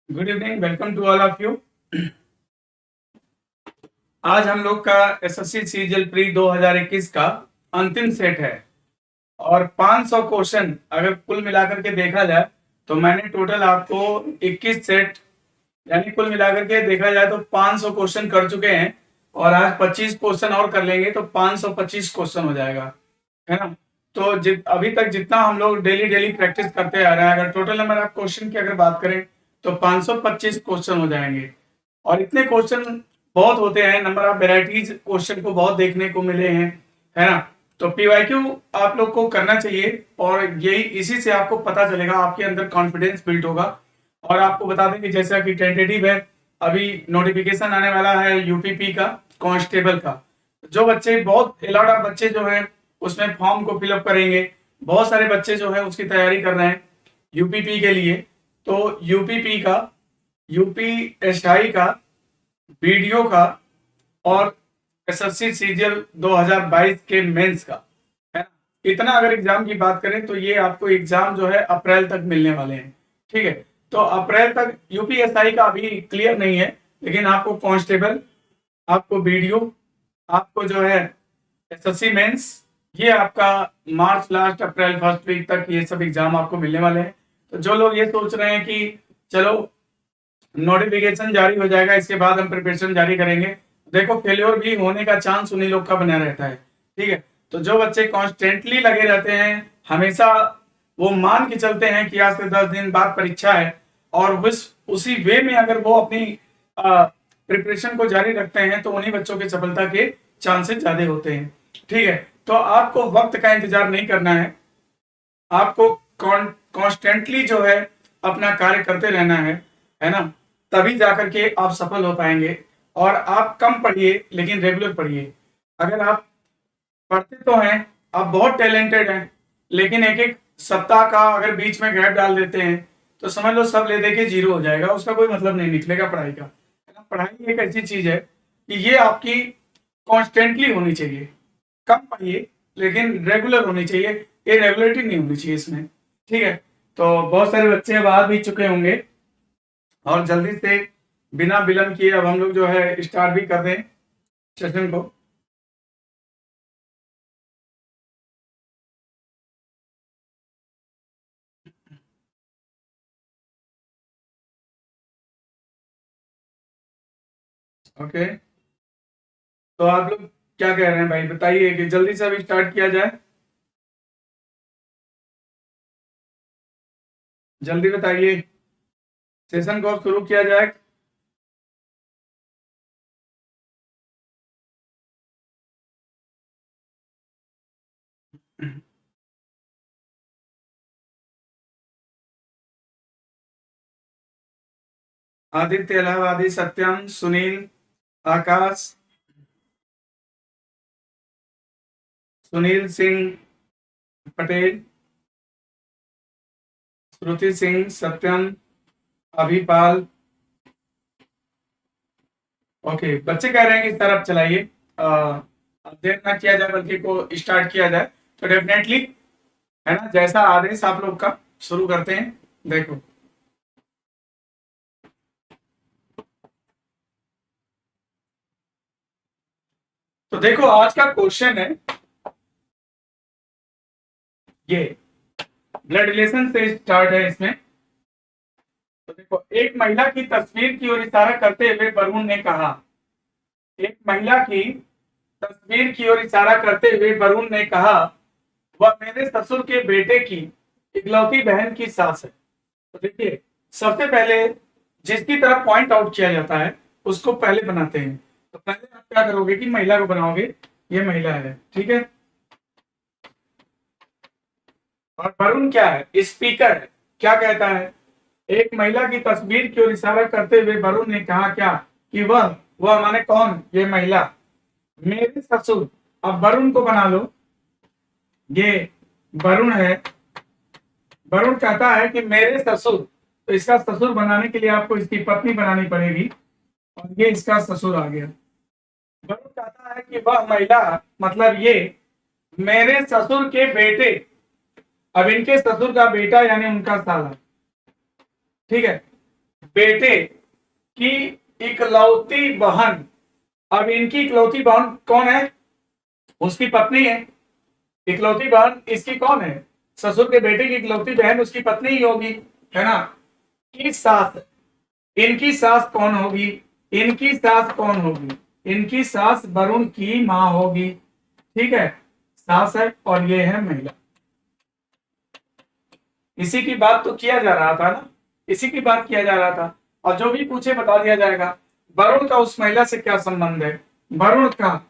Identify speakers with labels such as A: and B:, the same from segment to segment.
A: Good evening, welcome to all of you. आज हम लोग का एसएससी सीजीएल प्री 2021 का अंतिम सेट है और 500 क्वेश्चन अगर कुल मिलाकर के देखा जाए तो मैंने टोटल आपको 21 सेट यानी कुल मिलाकर के देखा जाए तो 500 क्वेश्चन कर चुके हैं और आज 25 क्वेश्चन और कर लेंगे तो 525 क्वेश्चन हो जाएगा, है ना। तो अभी तक जितना हम लोग डेली डेली प्रैक्टिस करते आ रहे हैं, अगर टोटल नंबर ऑफ क्वेश्चन की अगर बात करें तो 525 क्वेश्चन हो जाएंगे। और इतने क्वेश्चन बहुत होते हैं, नंबर ऑफ वेराइटीज क्वेश्चन को बहुत देखने को मिले हैं, है ना। तो पीवाईक्यू आप लोग को करना चाहिए और यही इसी से आपको पता चलेगा, आपके अंदर कॉन्फिडेंस बिल्ड होगा। और आपको बता दें कि जैसा कि टेंटेटिव है, अभी नोटिफिकेशन आने वाला है यूपीपी का, कांस्टेबल का। जो बच्चे बहुत अलॉट ऑफ बच्चे जो है उसमें फॉर्म को फिलअप करेंगे, बहुत सारे बच्चे जो है उसकी तैयारी कर रहे हैं यूपीपी के लिए। तो यूपीपी का, यूपीएसआई का, वीडियो का और एसएससी सीजीएल 2022 के मेंस का, है ना। इतना अगर एग्जाम की बात करें तो ये आपको एग्जाम जो है अप्रैल तक मिलने वाले हैं, ठीक है। तो अप्रैल तक यूपीएसआई का अभी क्लियर नहीं है, लेकिन आपको कांस्टेबल, आपको वीडियो, आपको जो है एसएससी मेंस, ये आपका मार्च लास्ट अप्रैल फर्स्ट वीक तक ये सब एग्जाम आपको मिलने वाले हैं। तो जो लोग ये सोच रहे हैं कि चलो नोटिफिकेशन जारी हो जाएगा इसके बाद हम प्रिपरेशन जारी करेंगे, देखो फेल्योर भी होने का चांस उन्हीं लोग का बना रहता है, ठीक है। तो जो बच्चे कॉन्स्टेंटली लगे रहते हैं, हमेशा वो मान के चलते हैं कि आज से 10 दिन बाद परीक्षा है और उसी वे में अगर वो अपनी प्रिपरेशन को जारी रखते हैं तो उन्हीं बच्चों की सफलता के चांसेस ज्यादा होते हैं, ठीक है। तो आपको वक्त का इंतजार नहीं करना है, आपको कॉन्स्टेंटली जो है अपना कार्य करते रहना है ना। तभी जाकर के आप सफल हो पाएंगे। और आप कम पढ़िए लेकिन रेगुलर पढ़िए। अगर आप पढ़ते तो हैं, आप बहुत टैलेंटेड हैं, लेकिन एक एक सप्ताह का अगर बीच में गैप डाल देते हैं तो समझ लो सब ले दे के जीरो हो जाएगा, उसका कोई मतलब नहीं निकलेगा पढ़ाई का, है ना। पढ़ाई एक ऐसी चीज है कि ये आपकी कॉन्स्टेंटली होनी चाहिए। कम पढ़िए लेकिन रेगुलर होनी चाहिए, ये रेगुलरिटी नहीं होनी चाहिए इसमें, ठीक है। तो बहुत सारे बच्चे अब आ भी चुके होंगे और जल्दी से बिना विलंब किए अब हम लोग जो है स्टार्ट भी कर दें सेशन को। ओके, तो आप लोग क्या कह रहे हैं भाई, बताइए कि जल्दी से अभी स्टार्ट किया जाए, जल्दी बताइए, सेशन को शुरू किया जाए। आदित्य इलाहाबादी, सत्यम, सुनील, आकाश, सुनील सिंह पटेल, श्रुति सिंह, सत्यम, अभिपाल। ओके, बच्चे कह रहे हैं कि सर अब चलाइए, देर ना किया जाए बल्कि को स्टार्ट किया जाए। तो डेफिनेटली, है ना, जैसा आदेश आप लोग का, शुरू करते हैं। देखो, तो देखो आज का क्वेश्चन है ये, ब्लड रिलेशन से स्टार्ट है इसमें। तो देखो, एक महिला की तस्वीर की ओर इशारा करते हुए वरुण ने कहा, एक महिला की तस्वीर की ओर इशारा करते हुए वरुण ने कहा, वह मेरे ससुर के बेटे की इकलौती बहन की सास है। तो देखिए, सबसे पहले जिसकी तरफ पॉइंट आउट किया जाता है उसको पहले बनाते हैं। तो पहले आप क्या करोगे कि महिला को बनाओगे, ये महिला है, ठीक है। और वरुण क्या है, स्पीकर है। क्या कहता है, एक महिला की तस्वीर की ओर इशारा करते हुए वरुण ने कहा क्या, कि वह माने कौन, ये महिला, मेरे ससुर। अब वरुण को बना लो, ये वरुण है। वरुण कहता है कि मेरे ससुर, तो इसका ससुर बनाने के लिए आपको इसकी पत्नी बनानी पड़ेगी और ये इसका ससुर आ गया। वरुण कहता है कि वह महिला, मतलब ये मेरे ससुर के बेटे, अब इनके ससुर का बेटा यानी उनका साला, ठीक है। बेटे की इकलौती बहन। अब इनकी इकलौती बहन कौन है? उसकी पत्नी है। इकलौती बहन इसकी कौन है? ससुर के बेटे की इकलौती बहन उसकी पत्नी ही होगी, है ना। की सास, इनकी सास कौन होगी? इनकी सास कौन होगी? इनकी सास वरुण की मां होगी, ठीक है। सास है और ये है महिला। इसी की बात तो किया जा रहा था ना, इसी की बात किया जा रहा था। और जो भी पूछे बता दिया जाएगा। वरुण का उस महिला से क्या संबंध है? वरुण का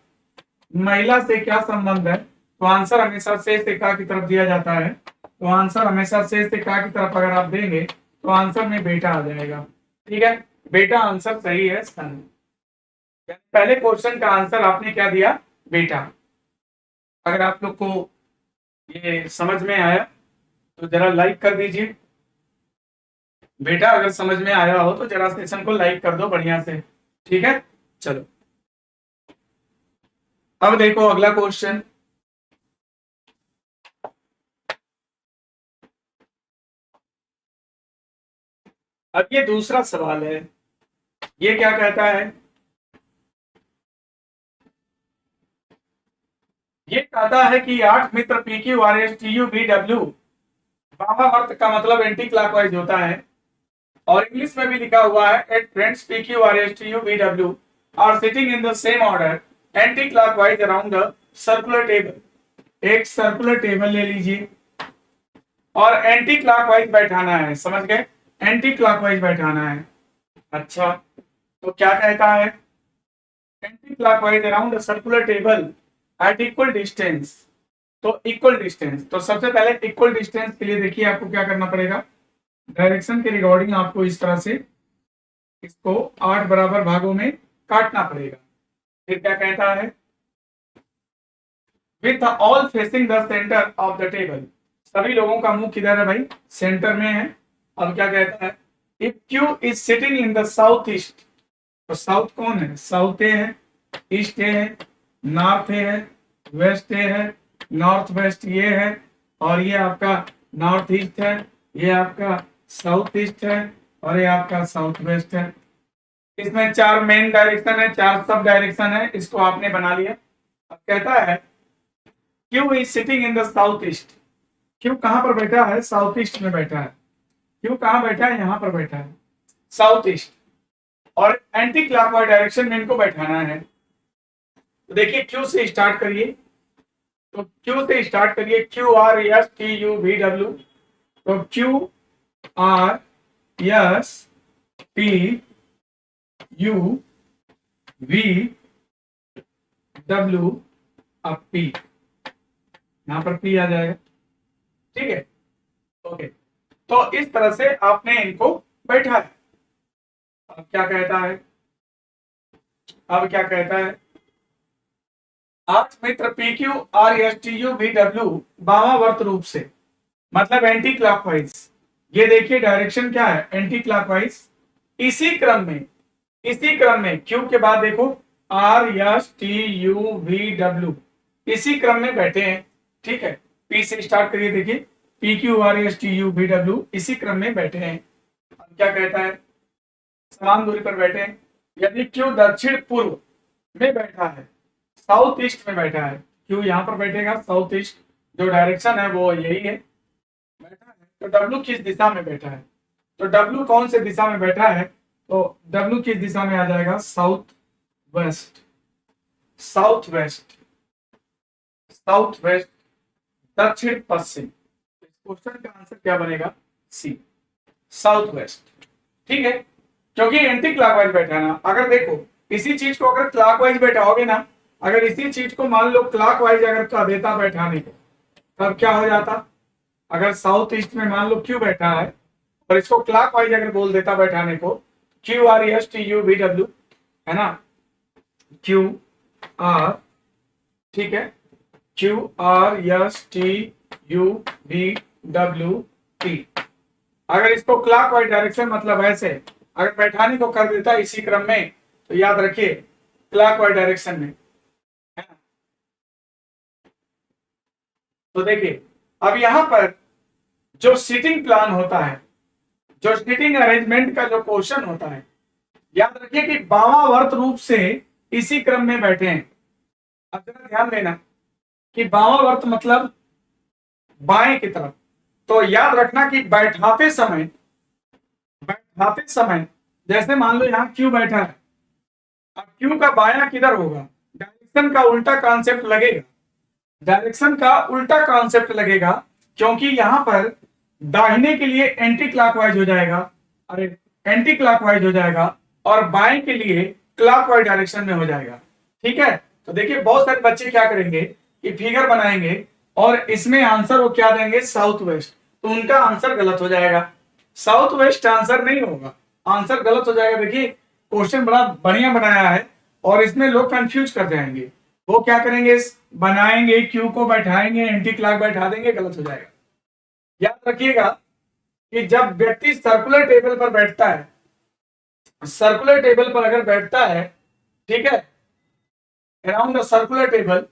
A: महिला से क्या संबंध है? तो आंसर हमेशा से का की तरफ दिया जाता है। तो आंसर हमेशा से का की तरफ अगर आप देंगे तो आंसर में बेटा आ जाएगा, ठीक है। बेटा आंसर सही है सन। पहले क्वेश्चन का आंसर आपने क्या दिया? बेटा। अगर आप लोग को ये समझ में आया तो जरा लाइक कर दीजिए। बेटा अगर समझ में आया हो तो जरा सेशन को लाइक कर दो बढ़िया से, ठीक है। चलो अब देखो अगला क्वेश्चन। अब ये दूसरा सवाल है। ये क्या कहता है? ये कहता है कि 8 मित्र P Q R S T U B W, वामावर्त का मतलब एंटी क्लॉकवाइज होता है, और इंग्लिश में भी लिखा हुआ है eight friends P Q R S T U B W are sitting in the same order anticlockwise around the circular table. एक सर्कुलर टेबल ले लीजिए और एंटी क्लॉकवाइज बैठाना है, समझ गए? एंटी क्लॉकवाइज बैठाना है। अच्छा, तो क्या कहता है? Anticlockwise around the circular table at equal distance. तो इक्वल डिस्टेंस, तो सबसे पहले इक्वल डिस्टेंस के लिए देखिए आपको क्या करना पड़ेगा। डायरेक्शन के रिगार्डिंग आपको इस तरह से इसको 8 बराबर भागों में काटना पड़ेगा। फिर क्या कहता है? With all facing the centre of the table, सभी लोगों का मुंह किधर है भाई? सेंटर में है। अब क्या कहता है? If Q is sitting in the south east, तो साउथ कौन है? साउथ ए है, ईस्ट ए है, नॉर्थ ए है, वेस्ट ए है, नॉर्थ वेस्ट ये है, और ये आपका नॉर्थ ईस्ट है, ये आपका साउथ ईस्ट है, और ये आपका साउथ वेस्ट है। इसमें 4 मेन डायरेक्शन है, 4 सब डायरेक्शन है, इसको आपने बना लिया। अब कहता है Q is sitting in the south east. Q कहां पर बैठा है? साउथ ईस्ट में बैठा है। क्यू कहां बैठा है? यहां पर बैठा है, साउथ ईस्ट। और एंटी क्लॉकवाइज डायरेक्शन में इनको बैठाना है। तो देखिए क्यू से स्टार्ट करिए, तो क्यू से स्टार्ट करिए, Q R S T U V W. तो Q R S T U V W, अब पी, यहां पर पी आ जाएगा, ठीक है। ओके, तो इस तरह से आपने इनको बैठा है। अब क्या कहता है? अब क्या कहता है? 8 मित्र P Q R S T U V W वामावर्त रूप से, मतलब एंटी क्लॉकवाइज। ये देखिए डायरेक्शन क्या है? Anti clockwise. इसी क्रम में, इसी क्रम में क्यू के बाद देखो are S T U V W, इसी क्रम में बैठे हैं, ठीक है। पी से स्टार्ट करिए, देखिए P Q R S T U V W इसी क्रम में बैठे हैं। अब क्या कहता है? समान दूरी पर बैठे हैं। यदि क्यू दक्षिण पूर्व में बैठा है, साउथ ईस्ट में बैठा है, क्यू यहां पर बैठेगा, साउथ ईस्ट जो डायरेक्शन है वो यही है, बैठा है। तो डब्ल्यू किस दिशा में बैठा है? तो डब्ल्यू कौन से दिशा में बैठा है? तो डब्ल्यू किस दिशा में आ जाएगा? South west, south west, south west, दक्षिण पश्चिम। इस क्वेश्चन का आंसर क्या बनेगा? सी, साउथ वेस्ट, ठीक है। क्योंकि एंटी क्लॉकवाइज बैठा ना, अगर देखो इसी चीज को अगर क्लॉकवाइज बैठाओगे ना, अगर इसी चीज को मान लो क्लॉकवाइज अगर कह देता बैठाने को, तब क्या हो जाता? अगर साउथ ईस्ट में मान लो क्यू बैठा है और इसको क्लॉकवाइज अगर बोल देता बैठाने को, Q R S T U V W, है ना, क्यू आर, ठीक है, Q R S T U V W T. अगर इसको क्लॉकवाइज डायरेक्शन मतलब ऐसे अगर बैठाने को कर देता इसी क्रम में, तो याद रखिए क्लॉकवाइज डायरेक्शन में, है ना। तो देखिए अब यहां पर जो सीटिंग प्लान होता है, जो सीटिंग अरेंजमेंट का जो क्वेश्चन होता है, याद रखिए कि बामावर्त रूप से इसी क्रम में बैठे हैं। अब जरा ध्यान देना कि बामावर्त मतलब बाएं की तरफ। तो याद रखना कि बैठाते समय जैसे मान लो यहाँ क्यू बैठा है, अब क्यू का बायां किधर होगा, डायरेक्शन का उल्टा कॉन्सेप्ट लगेगा, डायरेक्शन का उल्टा कॉन्सेप्ट लगेगा, क्योंकि यहां पर दाहिने के लिए एंटी क्लॉकवाइज हो जाएगा, अरे एंटी क्लॉकवाइज हो जाएगा, और बाएं के लिए क्लॉकवाइज डायरेक्शन में हो जाएगा। ठीक है, तो देखिए बहुत सारे बच्चे क्या करेंगे कि फिगर बनाएंगे और इसमें आंसर वो क्या देंगे, साउथ वेस्ट, तो उनका आंसर गलत हो जाएगा। साउथ वेस्ट आंसर नहीं होगा, आंसर गलत हो जाएगा। देखिए क्वेश्चन बड़ा बढ़िया बनाया है और इसमें लोग कंफ्यूज कर जाएंगे। वो क्या करेंगे, बनाएंगे क्यू को बैठाएंगे, एंटी क्लॉक बैठा देंगे, गलत हो जाएगा। याद रखिएगा कि जब व्यक्ति सर्कुलर टेबल पर बैठता है, सर्कुलर टेबल पर अगर बैठता है, ठीक है, अराउंड सर्कुलर टेबल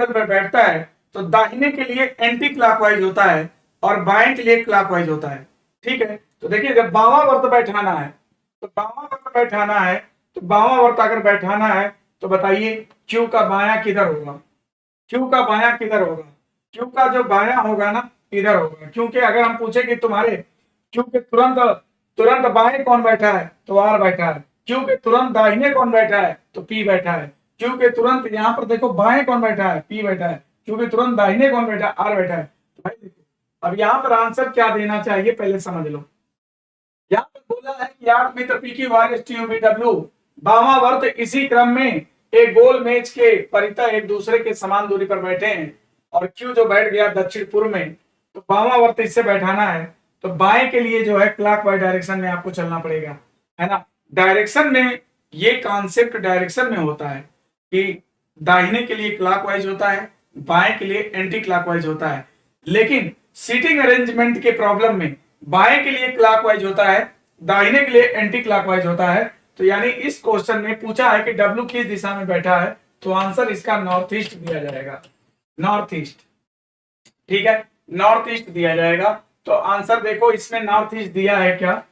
A: पर बैठता है, तो दाहिने के लिए एंटी क्लॉकवाइज होता है और बाएं के लिए क्लॉकवाइज होता है। ठीक है, तो देखिए जब बामावर्त बैठाना है, तो बामावर्त बैठाना है, तो बामावर्त अगर बैठाना है तो बताइए क्यू का बायां किधर होगा, क्यू का बायां किधर होगा, क्यू का जो बायां होगा ना इधर होगा। क्योंकि अगर हम पूछे कि तुम्हारे क्यू के तुरंत तुरंत बाएं कौन बैठा है, तो आर बैठा है। क्यू के तुरंत दाहिने कौन बैठा है, तो पी बैठा है। क्यू के तुरंत यहाँ पर देखो बाएं कौन बैठा है, पी बैठा है। क्यू के तुरंत दाहिने कौन बैठा है, आर बैठा है। तो भाई देखो अब यहाँ पर आंसर क्या देना चाहिए पहले समझ लो। यहाँ पर बोला है कि 8 metre P Q R S T U V W वामावर्त इसी क्रम में एक गोल मेज के परितः एक दूसरे के समान दूरी पर बैठे हैं, और क्यू जो बैठ गया दक्षिण पूर्व में, तो वामावर्त इससे बैठाना है, तो बाएं के लिए जो है क्लॉकवाइज डायरेक्शन में आपको चलना पड़ेगा, है ना। डायरेक्शन में ये कॉन्सेप्ट डायरेक्शन में होता है कि दाहिने के लिए क्लॉकवाइज होता है, बाएं के लिए एंटी क्लॉकवाइज होता है। लेकिन सीटिंग अरेंजमेंट के प्रॉब्लम में बाएं के लिए क्लॉकवाइज होता है, दाहिने के लिए एंटी क्लॉकवाइज होता है। तो यानी इस क्वेश्चन में पूछा है कि डब्ल्यू किस दिशा में बैठा है, तो आंसर इसका नॉर्थ ईस्ट दिया जाएगा, नॉर्थ ईस्ट। ठीक है, नॉर्थ ईस्ट दिया जाएगा। तो आंसर देखो इसमें नॉर्थ ईस्ट दिया है क्या,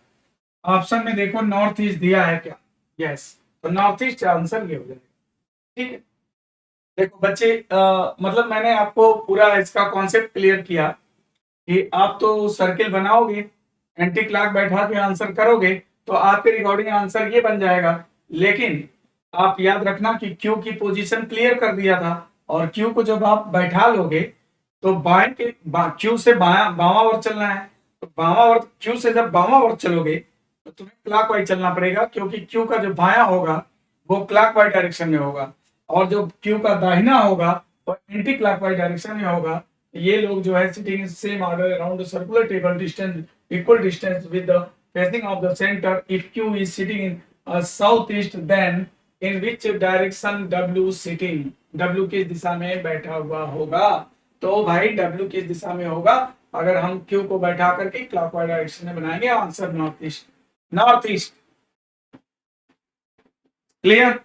A: ऑप्शन में देखो नॉर्थ ईस्ट दिया है क्या, यस, तो नॉर्थ ईस्ट आंसर ये हो जाएगा। ठीक है, देखो बच्चे मतलब मैंने आपको पूरा इसका कॉन्सेप्ट क्लियर किया कि आप तो सर्किल बनाओगे, एंटी क्लॉक बैठा के आंसर करोगे, तो आपके रिकॉर्डिंग आंसर ये बन जाएगा। लेकिन आप याद रखना कि क्यू की पोजीशन क्लियर कर दिया था, और क्यू को जब आप बैठा लोगे तो बाएं के क्यू से बामावर्त चलना है, तो बामावर्त क्यू से जब बामावर्त चलोगे तो तुम्हें क्लॉकवाइज चलना पड़ेगा, क्योंकि क्यू का जो बायां होगा वो क्लॉकवाइज डायरेक्शन में होगा, और जो क्यू का दाहिना होगा वो एंटी क्लॉकवाइज डायरेक्शन में होगा। ये लोग जो है sitting in same order around the circular table distance equal distance with the facing of the centre if Q is sitting in south east, then in which direction W sitting, W किस दिशा में बैठा हुआ होगा। तो भाई W किस दिशा में होगा, अगर हम क्यू को बैठा करके क्लॉकवाइज डायरेक्शन में बनाएंगे, answer north east, north east. Clear,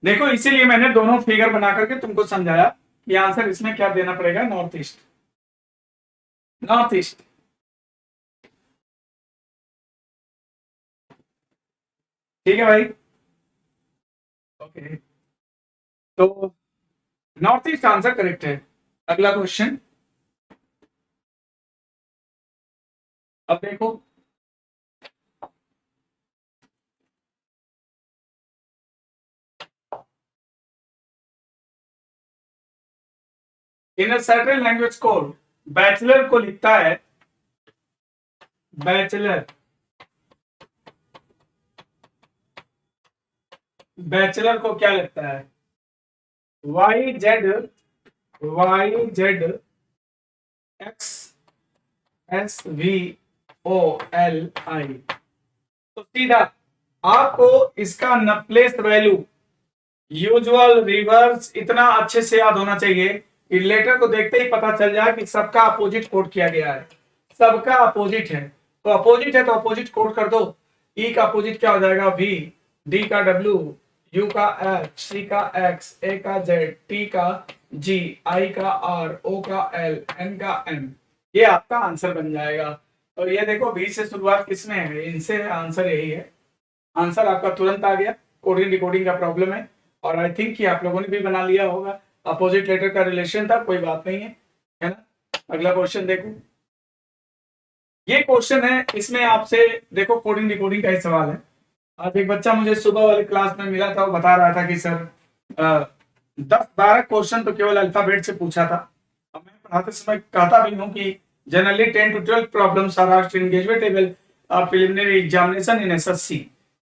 A: देखो इसीलिए मैंने दोनों फिगर बना करके तुमको समझाया कि आंसर इसमें क्या देना पड़ेगा, नॉर्थ ईस्ट, नॉर्थ ईस्ट। ठीक है भाई, ओके, तो नॉर्थ ईस्ट आंसर करेक्ट है। अगला क्वेश्चन, अब देखो in a certain language code, bachelor को लिखता है, बैचलर, बैचलर को क्या लिखता है, Y Z X S V O L I. तो सीधा आपको इसका न प्लेस वैल्यू, यूजुअल, रिवर्स इतना अच्छे से याद होना चाहिए कि लेटर को देखते ही पता चल जाए कि सबका अपोजिट कोड किया गया है, सबका अपोजिट है, तो अपोजिट है तो अपोजिट कोड कर दो। ई का अपोजिट क्या हो जाएगा, वी, डी का डब्ल्यू, यू का एच, सी का एक्स, ए का जेड, टी का जी, आई का आर, ओ का एल, एन का एम, ये आपका आंसर बन जाएगा। तो ये देखो 20 से शुरुआत किसमें है, इनसे आंसर यही है। आंसर आपका तुरंत आ गया। कोडिंग डिकोडिंग का प्रॉब्लम है और आई थिंक कि आप लोगों ने भी बना लिया होगा। अपोजिट लेटर का रिलेशन था, कोई बात नहीं है ना। अगला क्वेश्चन देखो, ये क्वेश्चन है, इसमें आपसे देखो कोडिंग डिकोडिंग का ही सवाल है। आज एक बच्चा मुझे सुबह वाली क्लास में मिला था, वो बता रहा था कि सर 10-12 क्वेश्चन तो केवल अल्फाबेट से पूछा था। अब मैं पढ़ाते समय कहता भी हूँ कि generally 10 to 12 problems are asked in गेजवेटेबल प्रिलिमिनरी एग्जामिनेशन इन एसएससी,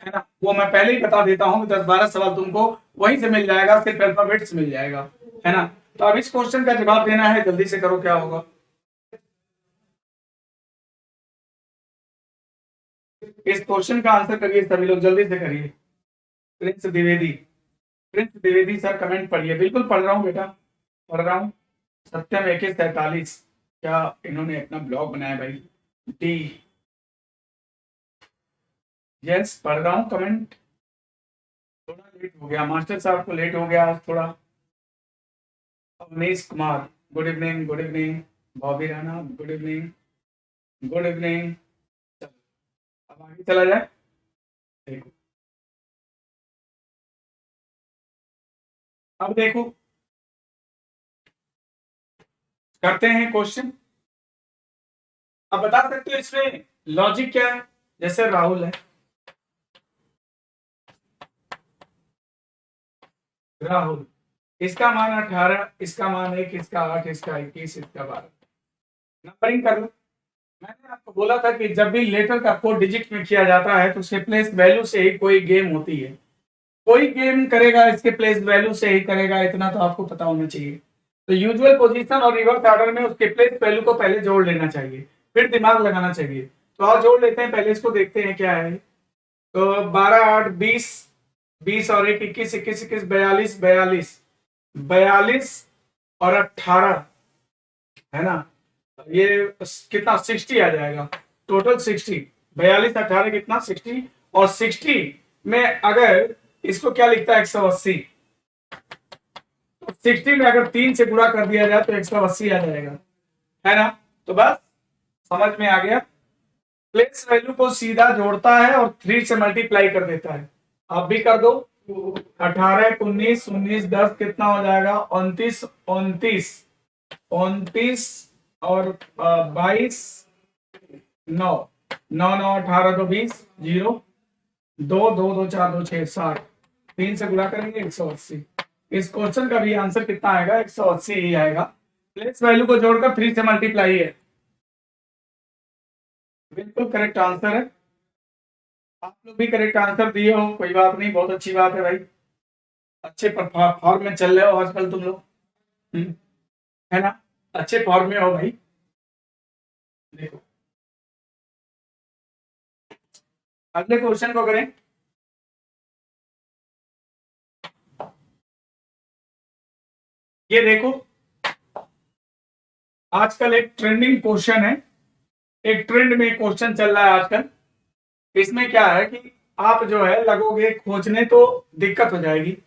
A: है ना। वो मैं पहले ही बता देता हूँ कि 10-12 सवाल तुमको वहीं से मिल जाएगा, सिर्फ अल्फाबेट से मिल जाएगा, है ना। तो अब इस क्वेश्चन का जवाब देना है, जल्दी से करो, क्या होगा। इस क्वेश्चन का आंसर करिए सभी लोग, जल्दी से करिए। Prince Dwivedi, Prince Dwivedi sir comment पढ़िए। बिल्कुल पढ़ रहा हूँ बेटा, पढ़ रहा हूँ। सत्यम 2143, क्या इन्होंने अपना ब्लॉग बनाया भाई। डी, यस पढ़ रहा हूँ कमेंट। थोड़ा लेट हो गया मास्टर साहब को, लेट हो गया आज थोड़ा। Avnish Kumar, good evening, good evening. Bobby Rana, good evening, good evening. अब आगे चला जाए, देखो अब देखो करते हैं क्वेश्चन। अब बता सकते हो इसमें लॉजिक क्या है। जैसे राहुल है, राहुल, इसका मान 18, इसका मान 1, इसका 8, इसका 21, इसका 12। नंबरिंग कर लो। मैंने आपको बोला था कि जब भी लेटर का कोड डिजिट में किया जाता है तो उसके प्लेस वैल्यू से ही कोई गेम होती है। कोई गेम करेगा इसके प्लेस वैल्यू से ही करेगा, इतना तो आपको पता होना चाहिए। तो यूजुअल पोजीशन और रिवर्स ऑर्डर में उसके प्लेस वैल्यू को पहले जोड़ लेना चाहिए, फिर दिमाग लगाना चाहिए। तो आओ जोड़ लेते हैं, पहले इसको देखते हैं क्या है। तो 12, 8, 20, 20 और 1, 21, 21, 21, 42, 42, 42 और 18, है ना। ये कितना 60 आ जाएगा, टोटल 60। 42 18 कितना 60, और 60 में अगर इसको क्या लिखता है 180, 60 में अगर 3 से गुणा कर दिया जाए तो 180 आ जाएगा, है ना। तो बस समझ में आ गया। प्लेस वैल्यू को सीधा जोड़ता है और 3 से मल्टीप्लाई कर देता है। आप भी कर दो। 18, 19, 19, 10 कितना हो जाएगा 29, 29, 29 और 22, 9, 9, 9, 18 तो 20, 0, 2, 2, 2, 4, 2, 6, 60, 3 से गुणा करेंगे 180। इस क्वेश्चन का भी आंसर कितना आएगा 180 ही आएगा। प्लेस वैल्यू को जोड़कर 3 से मल्टीप्लाई है, बिल्कुल करेक्ट आंसर है। आप लोग भी करेक्ट आंसर दिए हो, कोई बात नहीं, बहुत अच्छी बात है भाई। अच्छे फॉर्म में चल रहे हो आजकल तुम लोग, है ना। अच्छे फॉर्म में हो भाई। देखो अगले क्वेश्चन को करें। ये देखो आजकल एक ट्रेंडिंग क्वेश्चन है, एक ट्रेंड में क्वेश्चन चल रहा है आजकल। इसमें क्या है कि आप जो है लगोगे खोजने तो दिक्कत हो जाएगी।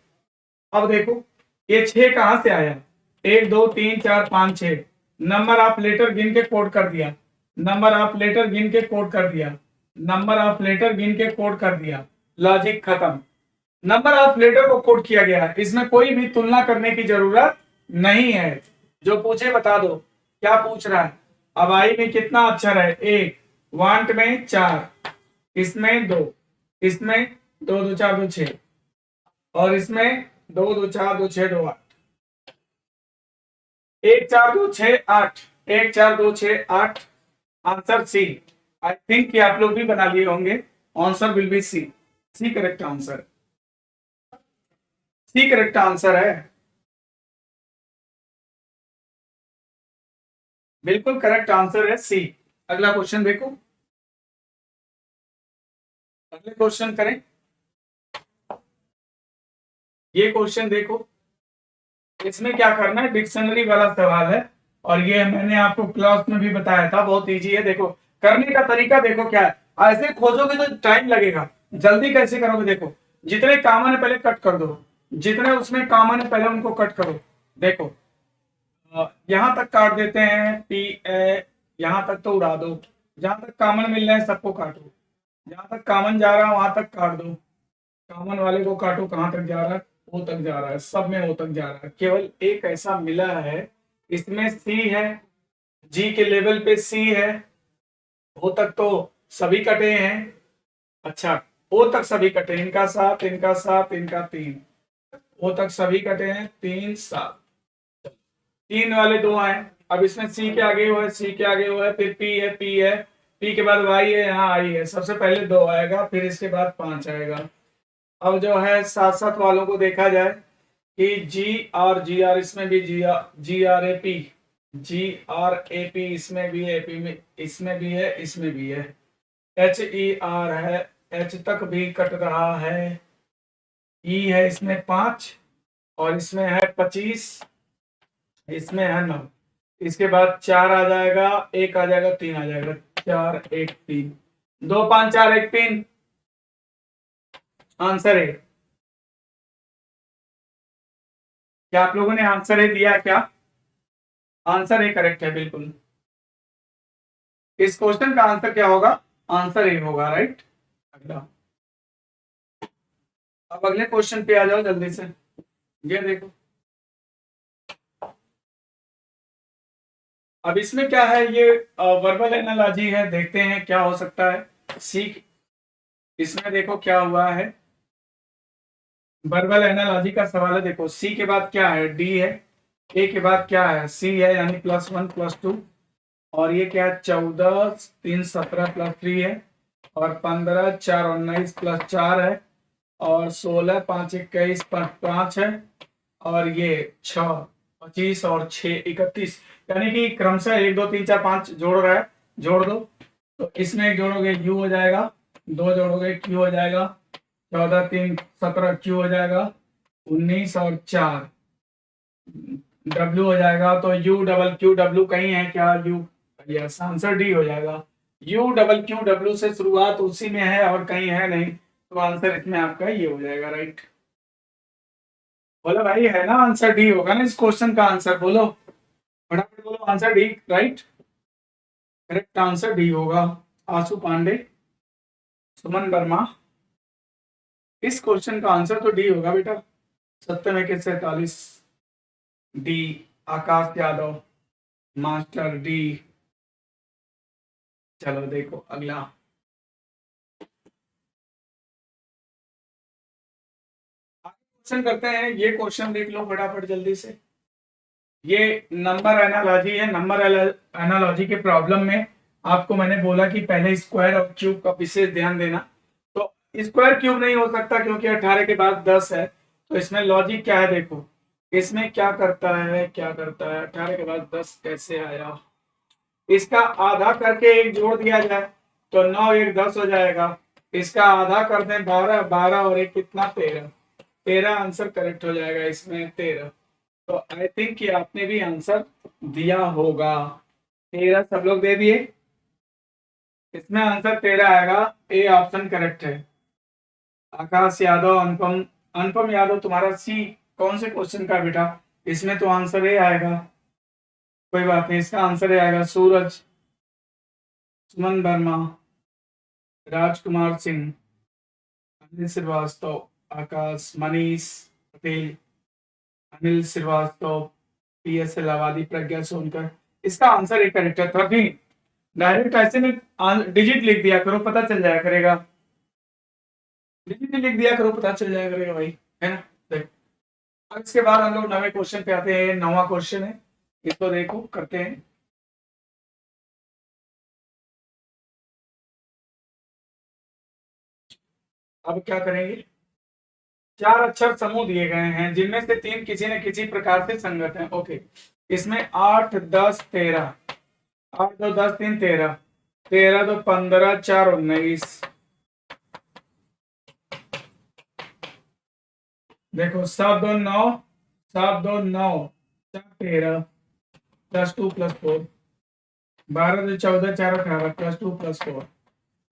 A: अब देखो ये 6 कहां से आया, 1, 2, 3, 4, 5, 6 नंबर ऑफ लेटर गिन के कोड कर दिया, नंबर ऑफ लेटर गिन के कोड कर दिया, नंबर ऑफ लेटर गिन के कोड कर दिया, लॉजिक खत्म। नंबर ऑफ लेटर को कोड किया गया, इसमें कोई भी तुलना करने की जरूरत नहीं है। जो पूछे बता दो क्या पूछ रहा है। अब आई में कितना अक्षर है 1, वांट में 4, इसमें 2, इसमें 2, 2, 4, 2, 6, और इसमें 2, 2, 4, 2, 6, 2, 8, 1, 4, 2, 6, 8, 1, 4, 2, 6, 8। Answer C. आई थिंक कि आप लोग भी बना लिए होंगे। Answer will be C. C correct answer, C correct answer है, बिल्कुल करेक्ट आंसर है सी। अगला क्वेश्चन देखो, अगले क्वेश्चन करें। ये क्वेश्चन देखो, इसमें क्या करना है, डिक्शनरी वाला सवाल है और ये मैंने आपको क्लास में भी बताया था, बहुत इजी है। देखो करने का तरीका देखो क्या है, ऐसे खोजोगे तो टाइम लगेगा, जल्दी कैसे करोगे। देखो जितने कॉमन है पहले कट कर दो, जितने उसमें कॉमन है पहले उनको कट करो। देखो यहां तक काट देते हैं, पी ए यहां तक तो उड़ा दो, जहां तक कॉमन मिल रहे हैं सबको काटो, जहां तक कॉमन जा रहा है वहां तक काट दो, कॉमन वाले को काटो, कहां तक जा रहा है, ओ तक जा रहा है, सब में ओ तक जा रहा है। केवल एक ऐसा मिला है, इसमें सी है, जी के लेवल पे सी है, ओ तक तो सभी कटे हैं। अच्छा, ओ तक सभी कटे, इनका 7, इनका 7, इनका 3, ओ तक सभी कटे हैं, 3 7, 3 वाले 2 आए। अब इसमें सी के आगे हुआ है, सी के आगे हुआ है, फिर पी है, पी है, पी के बाद वाई है, यहाँ आई है, सबसे पहले 2 आएगा, फिर इसके बाद 5 आएगा। अब जो है 7 7 वालों को देखा जाए कि जी आर इसमें भी G R A P, G R A P इसमें भी है, ए पी में इसमें भी है, इसमें भी है, एच ई आर है, एच तक भी कट रहा है, ई है इसमें 5 और इसमें है 25, इसमें है 9, इसके बाद 4 आ जाएगा, 1 आ जाएगा, 3 आ जाएगा, 4 1 3, 2 5 4 1 3, आंसर है। क्या आप लोगों ने आंसर है दिया क्या? आंसर ए करेक्ट है बिल्कुल। इस क्वेश्चन का आंसर क्या होगा? आंसर ए होगा, राइट। अगला, अब अगले क्वेश्चन पे आ जाओ जल्दी से। ये देखो, अब इसमें क्या है, ये वर्बल एनालॉजी है, देखते हैं क्या हो सकता है। सीख, इसमें देखो क्या हुआ है, वर्बल एनालॉजी का सवाल है। देखो सी के बाद क्या है, डी है, ए के बाद क्या है, सी है, यानी +1 +2, और ये क्या है, 14 3 17 +3 है, और 15 4 19 +4 है, और 16 5 21 5 है, और ये 6 25 और 6 31, यानी कि क्रमशः 1 2 3 4 5 जोड़ रहा है, जोड़ दो। तो इसमें एक जोड़ोगे यू हो जाएगा, 2 जोड़ोगे क्यू हो जाएगा, 14 3 17 क्यू हो जाएगा, 19 और 4 डब्ल्यू हो जाएगा। तो यू डबल क्यू डब्ल्यू कहीं है क्या? यू, यस, आंसर डी हो जाएगा। यू डबल क्यू डब्ल्यू से शुरुआत उसी में है और कहीं है नहीं, तो आंसर इसमें आपका ये हो जाएगा, राइट। बोलो भाई, है ना, आंसर डी होगा ना इस क्वेश्चन का आंसर, बोलो फटाफट बोलो, answer D, right. Correct answer D होगा। आशु पांडे, सुमन वर्मा, इस क्वेश्चन का आंसर तो डी होगा बेटा। सत्यम 47, डी। आकाश यादव, मास्टर डी। चलो देखो अगला, क्वेश्चन करते हैं। ये क्वेश्चन देख लो फटाफट जल्दी से। ये नंबर एनालॉजी है। नंबर एनालॉजी के प्रॉब्लम में आपको मैंने बोला कि पहले स्क्वायर और क्यूब का विशेष ध्यान देना। तो स्क्वायर क्यूब नहीं हो सकता क्योंकि 18 के बाद 10 है। तो इसमें लॉजिक क्या है, देखो इसमें क्या करता है, क्या करता है, 18 के बाद 10 कैसे आया, इसका आधा करके एक जोड़ दिया जाए तो 9 1 10 हो जाएगा। इसका आधा कर दें 12, 12 और एक कितना, 13, 13 आंसर करेक्ट हो जाएगा इसमें, 13। तो आई थिंक कि आपने भी आंसर दिया होगा। 13 सब लोग दे दिए, इसमें आंसर 13 आएगा, ए ऑप्शन करेक्ट है। आकाश यादव, अनुपम, अनुपम यादव तुम्हारा सी कौन से क्वेश्चन का बेटा? इसमें तो आंसर ए आएगा, कोई बात नहीं, इसका आंसर ए आएगा। सूरज, सुमन वर्मा, राजकुमार सिंह, अनिल श्रीवास्तव, आकाश, मनीष पटेल, अनिल श्रीवास्तव, पी एस इलाहाबादी, प्रज्ञा सोनकर, इसका आंसर एक करेक्ट है। तभी डायरेक्ट ऐसे में डिजिट लिख दिया करो, पता चल जाया करेगा, डिजिट लिख दिया करो, पता चल जाया करेगा भाई, है ना। देख, अब इसके बाद हम लोग नवे क्वेश्चन पे आते हैं। 9वां क्वेश्चन है, इसको देखो करते हैं। अब क्या करेंगे, 4 अक्षर समूह दिए गए हैं जिनमें से 3 किसी न किसी प्रकार से संगत हैं। ओके, इसमें 8 10 13, 8 2 10 3 13, 13 2 15 4 19, देखो 7 2 9, 7 2 9 4 13, +2 +4, 12 2 14 4 18, +2 +4,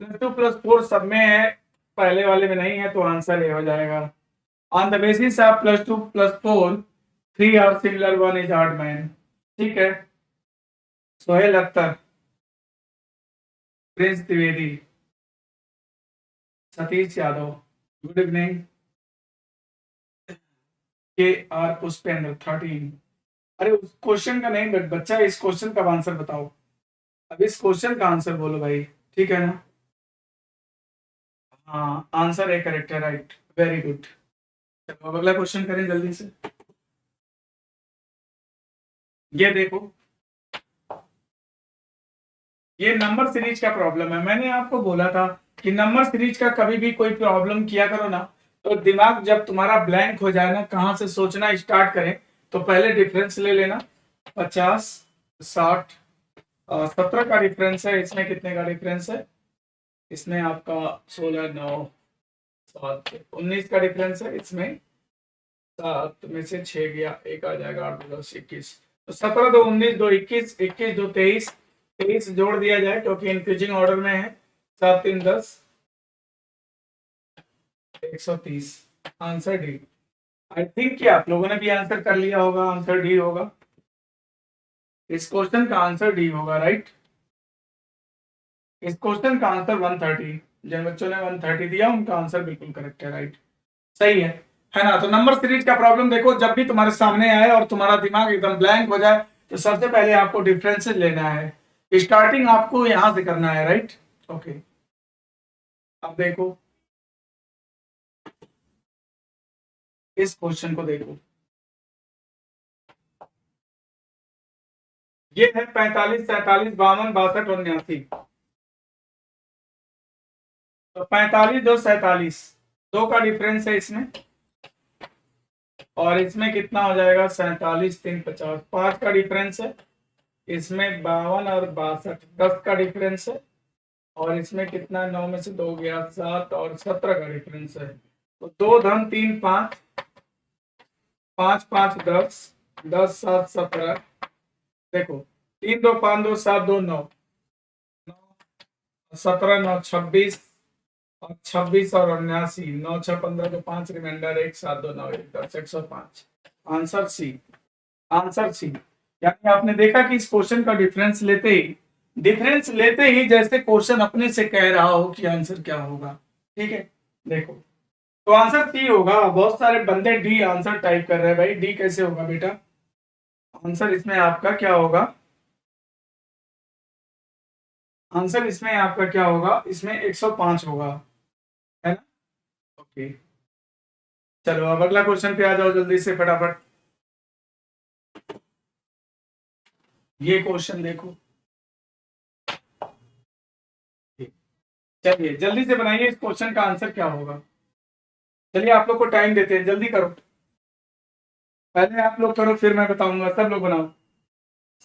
A: +2 +4 सब में है, पहले वाले में नहीं है, तो आंसर ये हो जाएगा। On the basis of +2 +4 3 are similar, 1 is odd man. ठीक है, Sohail Akhtar, Prince Dwivedi, Satish Yadav, good evening, K R Pushpendra 13। अरे उस क्वेश्चन का नहीं बट बच्चा इस क्वेश्चन का आंसर बताओ, अब इस क्वेश्चन का आंसर बोलो भाई, ठीक है ना? हाँ आंसर ए करेक्ट है, राइट, वेरी गुड। चलो अब अगला क्वेश्चन करें जल्दी से। ये देखो, ये नंबर सीरीज का प्रॉब्लम है। मैंने आपको बोला था कि नंबर सीरीज का कभी भी कोई प्रॉब्लम किया करो ना, तो दिमाग जब तुम्हारा ब्लैंक हो जाए ना, कहां से सोचना स्टार्ट करें, तो पहले डिफरेंस ले लेना। 50, 60, 17 का डिफरेंस है, इसमें कितने का डिफरेंस है? इसमें आपका 16, 9, 7, 19 का डिफरेंस है। इसमें 7 में से 6 गया, एक आ जाएगा, 8, 10, 21। तो 17 2 19 2 21, 21 2 23, 23 जोड़ दिया जाए क्योंकि इंक्रीजिंग ऑर्डर में है। 7 3 10, 130। Answer D. आई थिंक कि आप लोगों ने भी आंसर कर लिया होगा, आंसर डी होगा। इस क्वेश्चन का आंसर डी होगा, राइट। इस क्वेश्चन का आंसर 130, जिन बच्चों ने 130 दिया उनका आंसर बिल्कुल करेक्ट है, राइट, सही है ना? तो नंबर सीरीज का प्रॉब्लम देखो, जब भी तुम्हारे सामने आए और तुम्हारा दिमाग एकदम ब्लैंक हो जाए, तो सबसे पहले आपको डिफरेंसेस लेना है, स्टार्टिंग आपको यहां से करना है, राइट। ओके, अब देखो इस क्वेश्चन को देखो, ये है 45, 47, 52, 62, 79। तो 45 2 47, 2 का डिफरेंस है इसमें, और इसमें कितना हो जाएगा? 47 3 50, 5 का डिफरेंस है। इसमें 52 और 62, 10 का डिफरेंस है। और इसमें कितना? 9 में से 2 गया, 7, और 17 का डिफरेंस है। तो 2 धन 3 5, 5 5 10, 10 7 17। देखो 3 2 5 2 7 2 9, 17 9 26, और 26 और 79, 9 6 15 तो 5 remainder 1 7 2 9 1 10, 105। Answer C, answer C. यानी आपने देखा कि इस क्वेश्चन का डिफरेंस लेते ही जैसे क्वेश्चन अपने से कह रहा हो कि आंसर क्या होगा, ठीक है। देखो तो आंसर सी होगा। बहुत सारे बंदे डी आंसर टाइप कर रहे हैं, भाई डी कैसे होगा बेटा? आंसर इसमें आपका क्या होगा? आंसर इसमें आपका क्या होगा? इसमें 105 होगा, है ना? ओके, चलो अब अगला क्वेश्चन पे आ जाओ जल्दी से फटाफट। ये क्वेश्चन देखो, चलिए जल्दी से बनाइए, इस क्वेश्चन का आंसर क्या होगा? चलिए आप लोग को टाइम देते हैं, जल्दी करो, पहले आप लोग करो फिर मैं बताऊंगा। सब लोग बनाओ,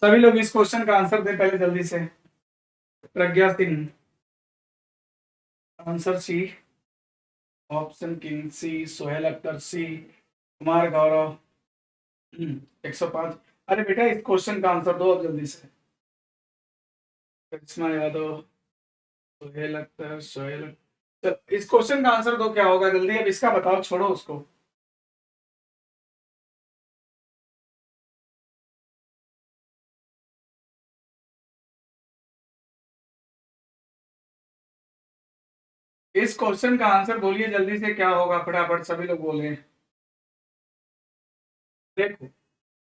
A: सभी लोग इस क्वेश्चन का आंसर दें पहले जल्दी से। Pragya Singh, answer C, option king C, Sohail Akhtar C, Kumar Gaurav 105। अरे बेटा इस क्वेश्चन का आंसर दो अब जल्दी से। करिश्मा यादव, सोहेल अख्तर, चल इस क्वेश्चन का आंसर दो, क्या होगा जल्दी? अब इसका बताओ, छोड़ो उसको। इस क्वेश्चन का आंसर बोलिए जल्दी से, क्या होगा? फटाफट सभी लोग बोले। देखो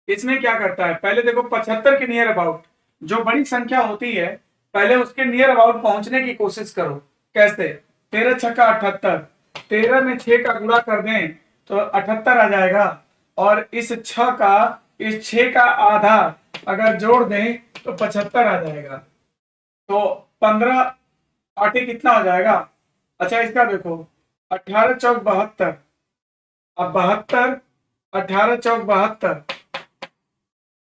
A: इसमें क्या करता है, पहले देखो 75 के नियर अबाउट जो बड़ी संख्या होती है, पहले उसके नियर अबाउट पहुंचने की कोशिश करो। कैसे? 13 छक्का 78, 13 में 6 का गुणा कर दें तो 78 आ जाएगा, और इस 6 का, इस 6 का आधा अगर जोड़ दें तो 75 आ जाएगा। तो 15 आठे कितना हो जाएगा? अच्छा इसका देखो, 18 चौक 72, अब 72, 18 चौक 72,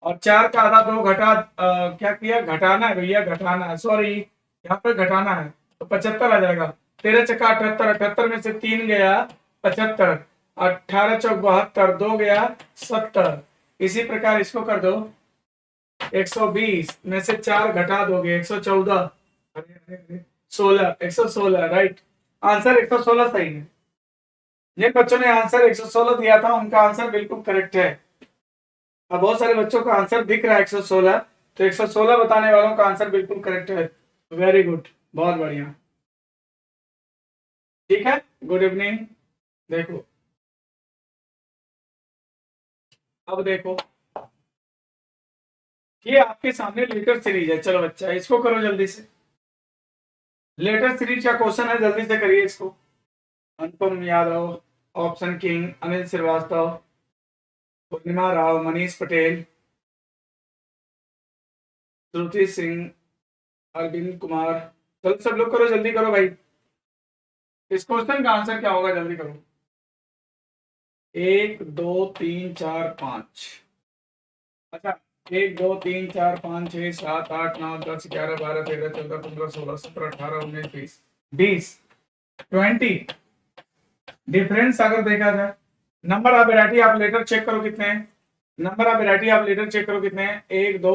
A: और 4 का आधा 2 घटा, क्या किया? घटाना है भैया, घटाना है, सॉरी यहाँ पे घटाना है, तो 75 आ जाएगा। 13 चक्का 78, 78 में से 3 गया 75, 18 चौक 72, 2 गया 70। इसी प्रकार इसको कर दो, 120 में से 4 घटा दोगे 114, 16, 116, राइट, आंसर 116 सही है। जिन बच्चों ने आंसर 116 दिया था उनका आंसर बिल्कुल करेक्ट है। अब बहुत सारे बच्चों का आंसर दिख रहा है 116, तो 116 बताने वालों का आंसर बिल्कुल करेक्ट है, वेरी गुड। बहुत बढ़िया, ठीक है। Good evening. देखो अब देखो, ये आपके सामने लेटर सीरीज है। चलो बच्चा इसको करो जल्दी से। लेटर सीरीज का क्वेश्चन है, जल्दी से करिए इसको। अनुपम यादव, ऑप्शन किंग, अनिल श्रीवास्तव, पूर्णिमा राव, मनीष पटेल, श्रुति सिंह, अरविंद कुमार। चलो सब लोग करो, जल्दी करो भाई। इस क्वेश्चन का आंसर क्या होगा, जल्दी करो। 1 2 3 4 5। अच्छा, 1 2 3 4 5 6 7 8 9 10 11 12 13 14 15 16 17 18 19 20 20 डिफरेंस अगर देखा जाए, नंबर ऑफ वैरायटी आप लेटर चेक करो कितने हैं। नंबर ऑफ वैरायटी आप लेटर चेक करो कितने हैं। 1 2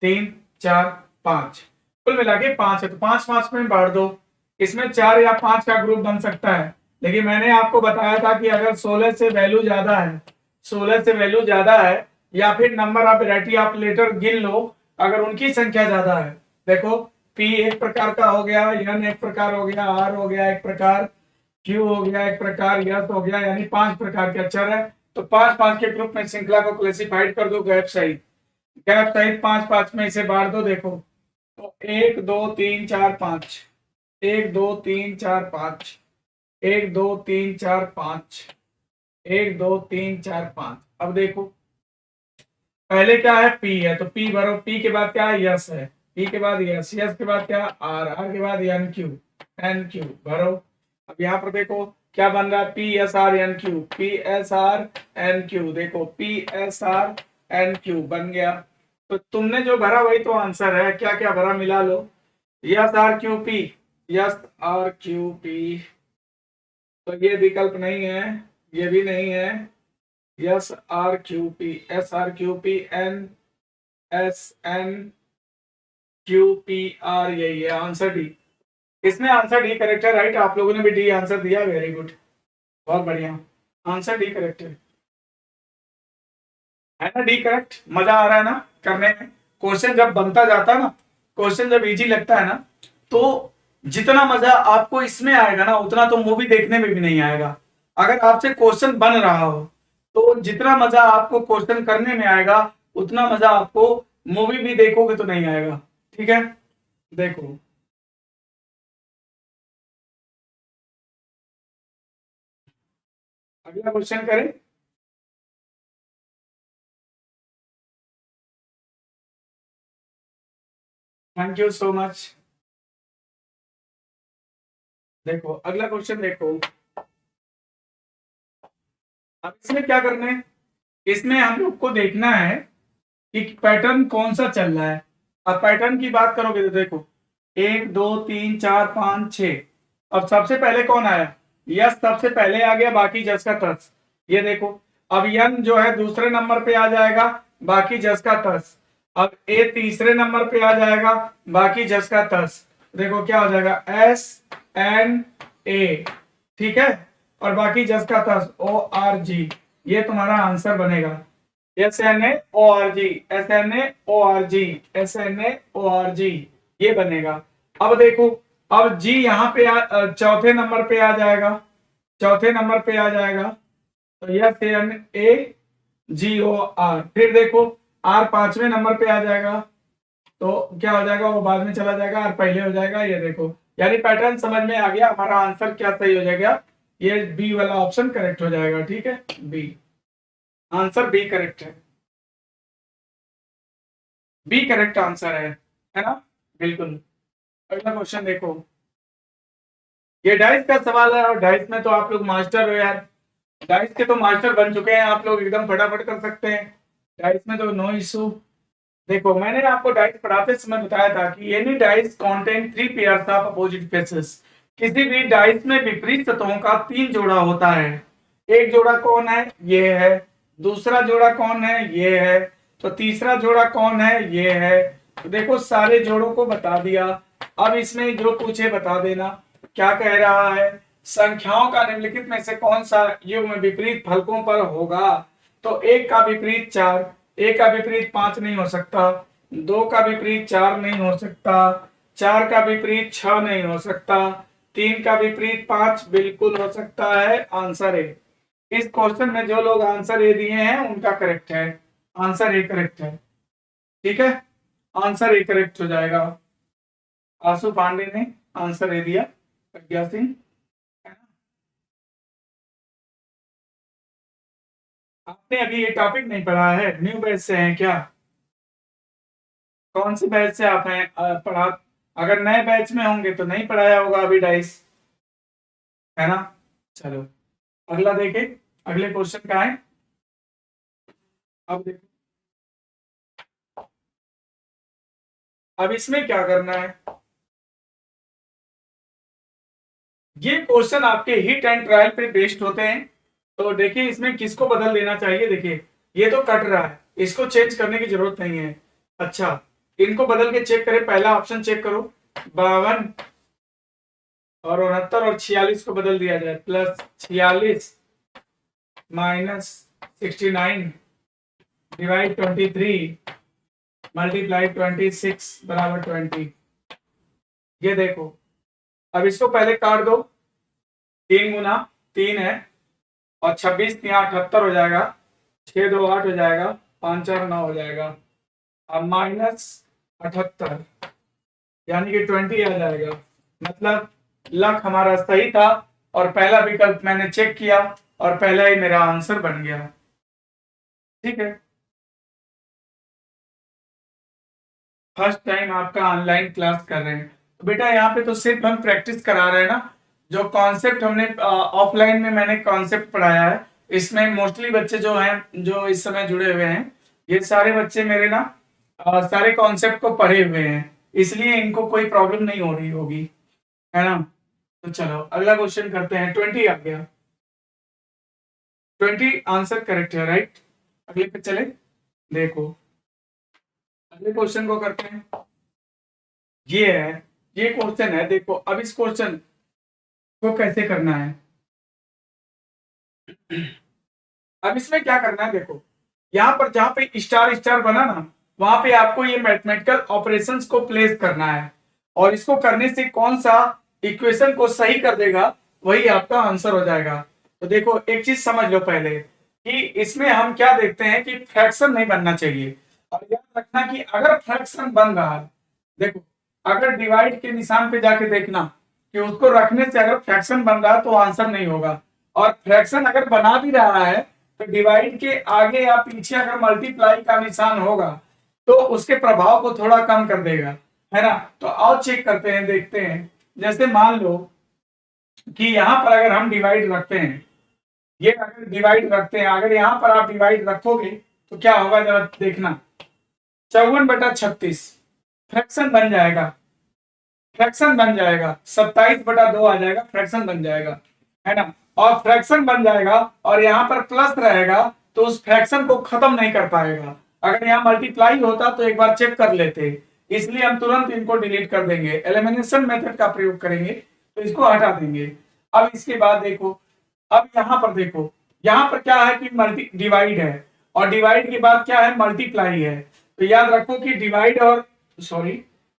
A: 3 4 5, कुल मिला के 5 है, तो 5 5 में बांट दो। इसमें 4 या 5 का ग्रुप बन सकता है, लेकिन मैंने आपको बताया था कि अगर 16 से वैल्यू ज्यादा है, 16 से वैल्यू ज्यादा है, या फिर नंबर ऑफ वैरायटी आप लेटर गिन लो अगर उनकी संख्या ज्यादा है। देखो पी एक प्रकार का हो गया, एन एक प्रकार हो गया, आर हो गया एक प्रकार, क्यू हो गया एक प्रकार, यस हो गया, यानी 5 प्रकार के अक्षर है। तो 5 5 के ग्रुप में श्रृंखला को क्लासिफाइड कर दो गैप सहित। गैप सहित 5 5 में इसे बांट दो। देखो तो 1 2 3 4 5, 1 2 3 4 5, 1 2 3 4 5, 1 2 3 4 5। अब देखो पहले क्या है, पी है, तो पी भरो। पी के बाद क्या है, यस है। पी के बाद यस, यस के बाद क्या, आर, आर के बाद एन क्यू, एन क्यू भरो। अब यहाँ पर देखो क्या बन रहा है, P S R N Q, P S R N Q. देखो P S R N Q बन गया। तो तुमने जो भरा वही तो आंसर है। क्या क्या भरा मिला लो। S R Q P, S R Q P, तो ये विकल्प नहीं है, ये भी नहीं है। S R Q P, S R Q P, N S N Q P R, यही है आंसर डी। इसमें आंसर डी करेक्ट है, राइट। आप लोगों ने भी डी आंसर दिया, वेरी गुड, बहुत बढ़िया। आंसर डी करेक्ट है ना, डी करेक्ट। मजा आ रहा है ना करने में। क्वेश्चन जब बनता जाता है ना, क्वेश्चन जब इजी लगता है ना, तो जितना मजा आपको इसमें आएगा ना, उतना तो मूवी देखने में भी नहीं आएगा। अगर आपसे क्वेश्चन बन रहा हो तो जितना मजा आपको क्वेश्चन करने में आएगा, उतना मजा आपको मूवी भी देखोगे तो नहीं आएगा। ठीक है, देखो अगला क्वेश्चन करें। Thank you so much. देखो अगला क्वेश्चन देखो। अब इसमें क्या करना है, इसमें हम लोग को देखना है कि पैटर्न कौन सा चल रहा है। अब पैटर्न की बात करोगे तो देखो 1 2 3 4 5 6। अब सबसे पहले कौन आया, यस सबसे पहले आ गया, बाकी जस का तस। ये देखो अब यन जो है दूसरे नंबर पे आ जाएगा, बाकी जस का तस। अब ए तीसरे नंबर पे आ जाएगा, बाकी जस का तस। देखो क्या हो जाएगा, एस एन ए, ठीक है, और बाकी जस का तस ओ आर जी। ये तुम्हारा आंसर बनेगा, S N A O R G, S N A O R G, S N A O R G, ये बनेगा। अब देखो अब जी यहाँ पे चौथे नंबर पे आ जाएगा, चौथे नंबर पे आ जाएगा, तो S N A G O R. फिर देखो आर पांचवें नंबर पे आ जाएगा, तो क्या हो जाएगा, वो बाद में चला जाएगा, आर पहले हो जाएगा। ये देखो यानी पैटर्न समझ में आ गया। हमारा आंसर क्या सही हो जाएगा, ये बी वाला ऑप्शन करेक्ट हो जाएगा। ठीक है, बी आंसर, बी करेक्ट है, बी करेक्ट आंसर है ना, बिल्कुल। अगला क्वेश्चन देखो, ये डाइस का सवाल है, और डाइस में तो आप लोग मास्टर हो यार, डाइस के तो मास्टर बन चुके हैं आप लोग, एकदम फटाफट कर सकते हैं डाइस में, तो नो इशू। देखो मैंने आपको डाइस पढ़ाते समय बताया था कि any dice contain 3 pairs of opposite faces. किसी भी डाइस में विपरीत सतहों का 3 जोड़ा होता है। एक जोड़ा कौन है, ये है। दूसरा जोड़ा कौन है, ये है। तो तीसरा जोड़ा कौन है, ये है। तो देखो सारे जोड़ों को बता दिया। अब इसमें जो पूछे बता देना। क्या कह रहा है, संख्याओं का निम्नलिखित में से कौन सा युग्म विपरीत फलकों पर होगा। तो एक का विपरीत 4, एक का विपरीत 5 नहीं हो सकता, 2 का विपरीत 4 नहीं हो सकता, 4 का विपरीत 6 नहीं हो सकता, 3 का विपरीत 5 बिल्कुल हो सकता है। आंसर ए। इस क्वेश्चन में जो लोग आंसर ए दिए हैं उनका करेक्ट है, आंसर ए करेक्ट है। ठीक है, आंसर ए करेक्ट हो जाएगा। आशु पांडे ने आंसर ए दिया, प्रज्ञा सिंह। आपने अभी ये टॉपिक नहीं पढ़ा है, न्यू बैच से हैं क्या? कौन से बैच से आप हैं? पढ़ा, अगर नए बैच में होंगे तो नहीं पढ़ाया होगा अभी डाइस, है ना? चलो अगला देखें, अगले क्वेश्चन का है। अब देखो, अब इसमें क्या करना है, ये क्वेश्चन आपके हिट एंड ट्रायल पे बेस्ड होते हैं। तो देखिए इसमें किसको बदल देना चाहिए, देखिए ये तो कट रहा है, इसको चेंज करने की जरूरत नहीं है। अच्छा, इनको बदल के चेक करें, पहला ऑप्शन चेक करो, 52 और 69 और 46 को बदल दिया जाए, +46 -69 डिवाइड 23 मल्टीप्लाई 26 बराबर 20। ये देखो, अब इसको पहले काट दो, 3 गुना 3 है और 26 यहाँ 78 हो जाएगा, 6 2 8 हो जाएगा, 5 4 9 हो जाएगा। अब -78 यानी कि 20 आ जाएगा। मतलब लक हमारा सही था और पहला विकल्प मैंने चेक किया और पहला ही मेरा आंसर बन गया। ठीक है, फर्स्ट टाइम आपका ऑनलाइन क्लास कर रहे हैं तो बेटा यहाँ पे तो सिर्फ हम प्रैक्टिस करा रहे हैं ना। जो कॉन्सेप्ट हमने ऑफलाइन में मैंने कॉन्सेप्ट पढ़ाया है, इसमें मोस्टली बच्चे जो हैं, जो इस समय जुड़े हुए हैं, ये सारे बच्चे मेरे ना सारे कॉन्सेप्ट को पढ़े हुए हैं, इसलिए इनको कोई प्रॉब्लम नहीं हो रही होगी, है ना? तो चलो अगला क्वेश्चन करते हैं। 20 आ गया, 20 आंसर करेक्ट है, राइट? अगले पे चले, देखो अगले क्वेश्चन को करते हैं। ये है, ये क्वेश्चन है, देखो अब इस क्वेश्चन को कैसे करना है। अब इसमें क्या करना है, देखो यहाँ पर जहां पे स्टार स्टार बना ना, वहां पे आपको ये मैथमेटिकल ऑपरेशंस को प्लेस करना है और इसको करने से कौन सा इक्वेशन को सही कर देगा वही आपका आंसर हो जाएगा। तो देखो एक चीज समझ लो पहले कि इसमें हम क्या देखते हैं कि फ्रैक्शन नहीं बनना चाहिए, और याद रखना कि अगर फ्रैक्शन बन रहा है, देखो अगर डिवाइड के निशान पे जाके देखना कि उसको रखने से अगर फ्रैक्शन बन रहा है तो आंसर नहीं होगा, और फ्रैक्शन अगर बना भी रहा है तो डिवाइड के आगे या पीछे अगर मल्टीप्लाई का निशान होगा तो उसके प्रभाव को थोड़ा कम कर देगा, है ना? तो आओ चेक करते हैं, देखते हैं। जैसे मान लो कि यहां पर अगर हम डिवाइड रखते हैं, ये अगर डिवाइड रखते हैं, अगर यहां पर आप डिवाइड रखोगे तो क्या होगा जरा देखना, 54/36 फ्रैक्शन बन जाएगा, फ्रैक्शन बन जाएगा, 27/2 आ जाएगा, फ्रैक्शन बन जाएगा, है ना? और फ्रैक्शन बन जाएगा और यहाँ पर प्लस रहेगा तो उस फ्रैक्शन को खत्म नहीं कर पाएगा। अगर यहाँ मल्टीप्लाई होता तो एक बार चेक कर लेते, इसलिए हम तुरंत इनको डिलीट कर देंगे, एलिमिनेशन मेथड का प्रयोग करेंगे तो इसको हटा देंगे। अब इसके बाद देखो, अब यहाँ पर देखो, यहाँ पर क्या है कि मल्टी डिवाइड है और डिवाइड के बाद क्या है, मल्टीप्लाई है। तो याद रखो कि डिवाइड और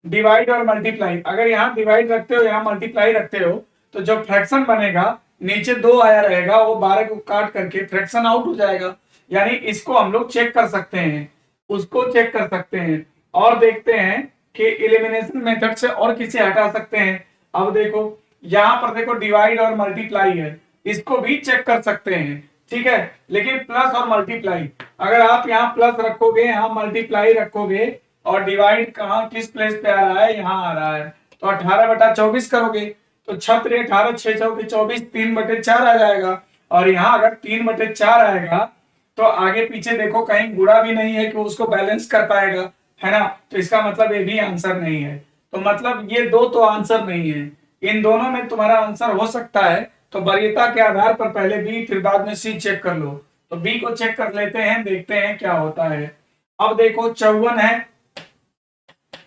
A: डिवाइड और मल्टीप्लाई, अगर यहाँ डिवाइड रखते हो यहाँ मल्टीप्लाई रखते हो तो जो फ्रैक्शन बनेगा नीचे 2 आया रहेगा, वो 12 को काट करके फ्रैक्शन आउट हो जाएगा। यानी इसको हम लोग चेक कर सकते हैं, उसको चेक कर सकते हैं और देखते हैं कि एलिमिनेशन मेथड से और किसे हटा सकते हैं। अब देखो यहाँ पर देखो डिवाइड और मल्टीप्लाई है, इसको भी चेक कर सकते हैं, ठीक है? लेकिन प्लस और मल्टीप्लाई, अगर आप यहाँ प्लस रखोगे यहाँ मल्टीप्लाई रखोगे और डिवाइड कहाँ किस प्लेस पे आ रहा है, यहाँ आ रहा है, तो 18/24 करोगे तो 18 6 चौके 24, 3/4 आ जाएगा। और यहाँ अगर 3/4 आएगा तो आगे पीछे देखो कहीं गुणा भी नहीं है कि उसको बैलेंस कर पाएगा, है ना? तो इसका मतलब ये भी आंसर नहीं है। तो मतलब ये दो तो आंसर नहीं है, इन दोनों में तुम्हारा आंसर हो सकता है। तो वरीयता के आधार पर पहले बी फिर बाद में सी चेक कर लो। तो बी को चेक कर लेते हैं, देखते हैं क्या होता है। अब देखो 54 है,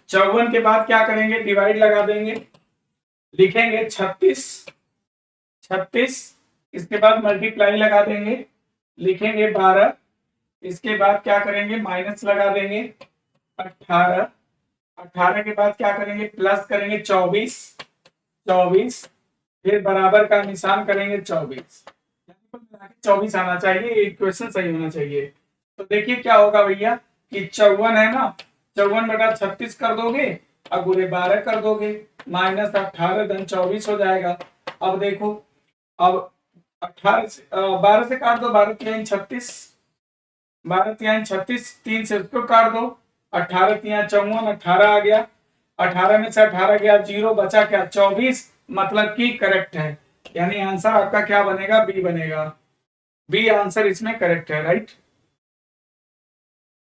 A: 54 के बाद क्या करेंगे, डिवाइड लगा देंगे, लिखेंगे 36, 36, इसके बाद मल्टीप्लाई लगा देंगे, लिखेंगे 12, इसके बाद क्या करेंगे, माइनस लगा देंगे 18, 18 के बाद क्या करेंगे, प्लस करेंगे 24, 24 फिर बराबर का निशान करेंगे 24, 24 आना चाहिए, इक्वेशन सही होना चाहिए। तो देखिए क्या होगा भैया कि 54 है ना, 54/36 कर दोगे और गुणे 12 कर दोगे, -18 धन 24 हो जाएगा। अब देखो, अब 18 से 12 से काट दो, 12×3 = 36, 12×3 = 36, 3 से उसको काट दो, 18×3 = 54, 18 आ गया, 18 में से 18 गया 0, बचा क्या 24, मतलब कि करेक्ट है। यानी आंसर आपका क्या बनेगा, बी बनेगा। बी आंसर इसमें करेक्ट है, राइट।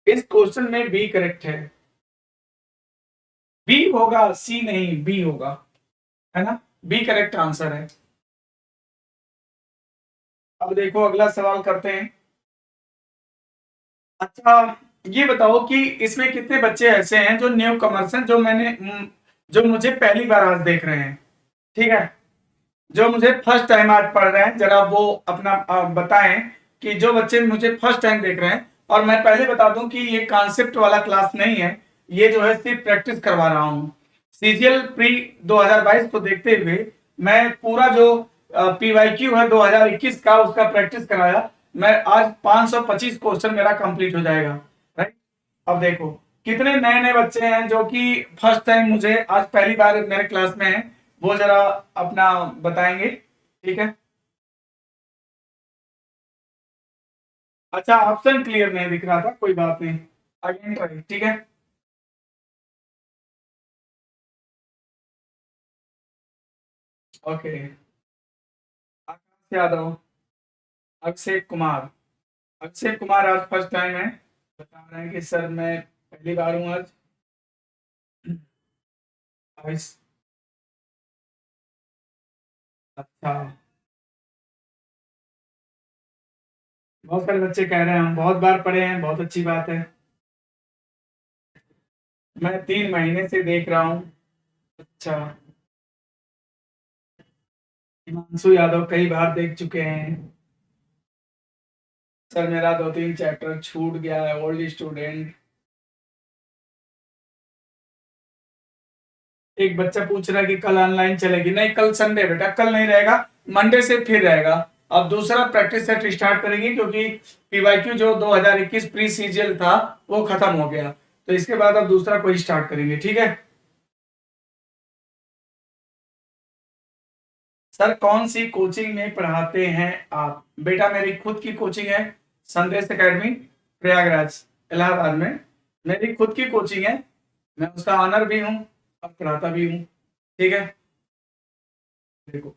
A: इस क्वेश्चन में बी करेक्ट है। बी होगा, सी नहीं, बी होगा, है ना, बी करेक्ट आंसर है। अब देखो अगला सवाल करते हैं। अच्छा, ये बताओ कि इसमें कितने बच्चे ऐसे हैं जो न्यू कमर्स हैं, जो मुझे पहली बार आज देख रहे हैं, ठीक है, जो मुझे फर्स्ट टाइम आज पढ़ रहे हैं, जरा वो अपना बताएं कि जो बच्चे मुझे फर्स्ट टाइम देख रहे हैं। और मैं पहले बता दूं कि ये कॉन्सेप्ट वाला क्लास नहीं है, ये जो है सिर्फ प्रैक्टिस करवा रहा हूं। सीजीएल प्री 2022 को देखते हुए मैं पूरा जो पीवाईक्यू है 2021 का, उसका प्रैक्टिस कराया। मैं आज 525 क्वेश्चन मेरा कंप्लीट हो जाएगा, राइट। अब देखो कितने नए नए बच्चे हैं जो कि फर्स्ट टाइम मुझे आज पहली बार मेरे क्लास में हैं, वो जरा अपना बताएंगे, ठीक है। अच्छा, ऑप्शन क्लियर नहीं दिख रहा था, कोई बात नहीं, अगेन ट्राई, ठीक है। ओके, आकाश यादव, अभिषेक कुमार, अभिषेक कुमार आज फर्स्ट टाइम है, बता रहे हैं कि सर मैं पहली बार हूँ आज। आइस- अच्छा, बहुत सारे बच्चे कह रहे हैं हम बहुत बार पढ़े हैं, बहुत अच्छी बात है। मैं 3 महीने से देख रहा हूँ। अच्छा, हिमांशु यादव कई बार देख चुके हैं। सर मेरा 2-3 चैप्टर छूट गया है, ओल्ड स्टूडेंट। एक बच्चा पूछ रहा है कि कल ऑनलाइन चलेगी, नहीं कल संडे बेटा, कल नहीं रहेगा, मंडे से फिर रहेगा। अब दूसरा प्रैक्टिस सेट स्टार्ट करेंगे क्योंकि पीवाईक्यू जो 2021 प्री सीजीएल था वो खत्म हो गया, तो इसके बाद अब दूसरा कोई स्टार्ट करेंगे, ठीक है। सर कौन सी कोचिंग में पढ़ाते हैं आप? बेटा मेरी खुद की कोचिंग है, संदेश एकेडमी, प्रयागराज, इलाहाबाद में। मेरी खुद की कोचिंग है, मैं उसका ऑनर भी हूँ और पढ़ाता भी हूँ, ठीक है। देखो,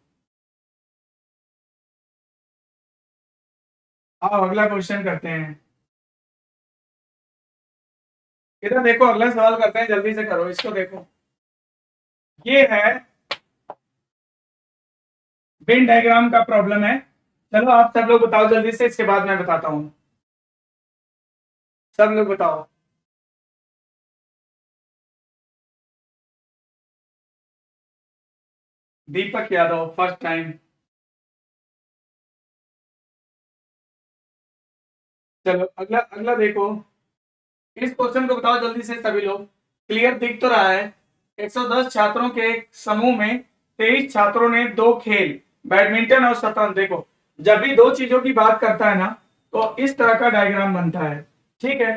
A: आओ अगला क्वेश्चन करते हैं। इधर देखो, अगला सवाल करते हैं, जल्दी से करो इसको। देखो ये है वेन डायग्राम का प्रॉब्लम है। चलो आप सब लोग बताओ जल्दी से, इसके बाद मैं बताता हूँ। सब लोग बताओ। Deepak Yadav first time. चलो अगला अगला देखो, इस क्वेश्चन को बताओ जल्दी से सभी लोग। क्लियर दिख तो रहा है। 110 छात्रों के एक समूह में 23 छात्रों ने दो खेल, बैडमिंटन और शतरंज। देखो जब भी दो चीजों की बात करता है ना, तो इस तरह का डायग्राम बनता है, ठीक है।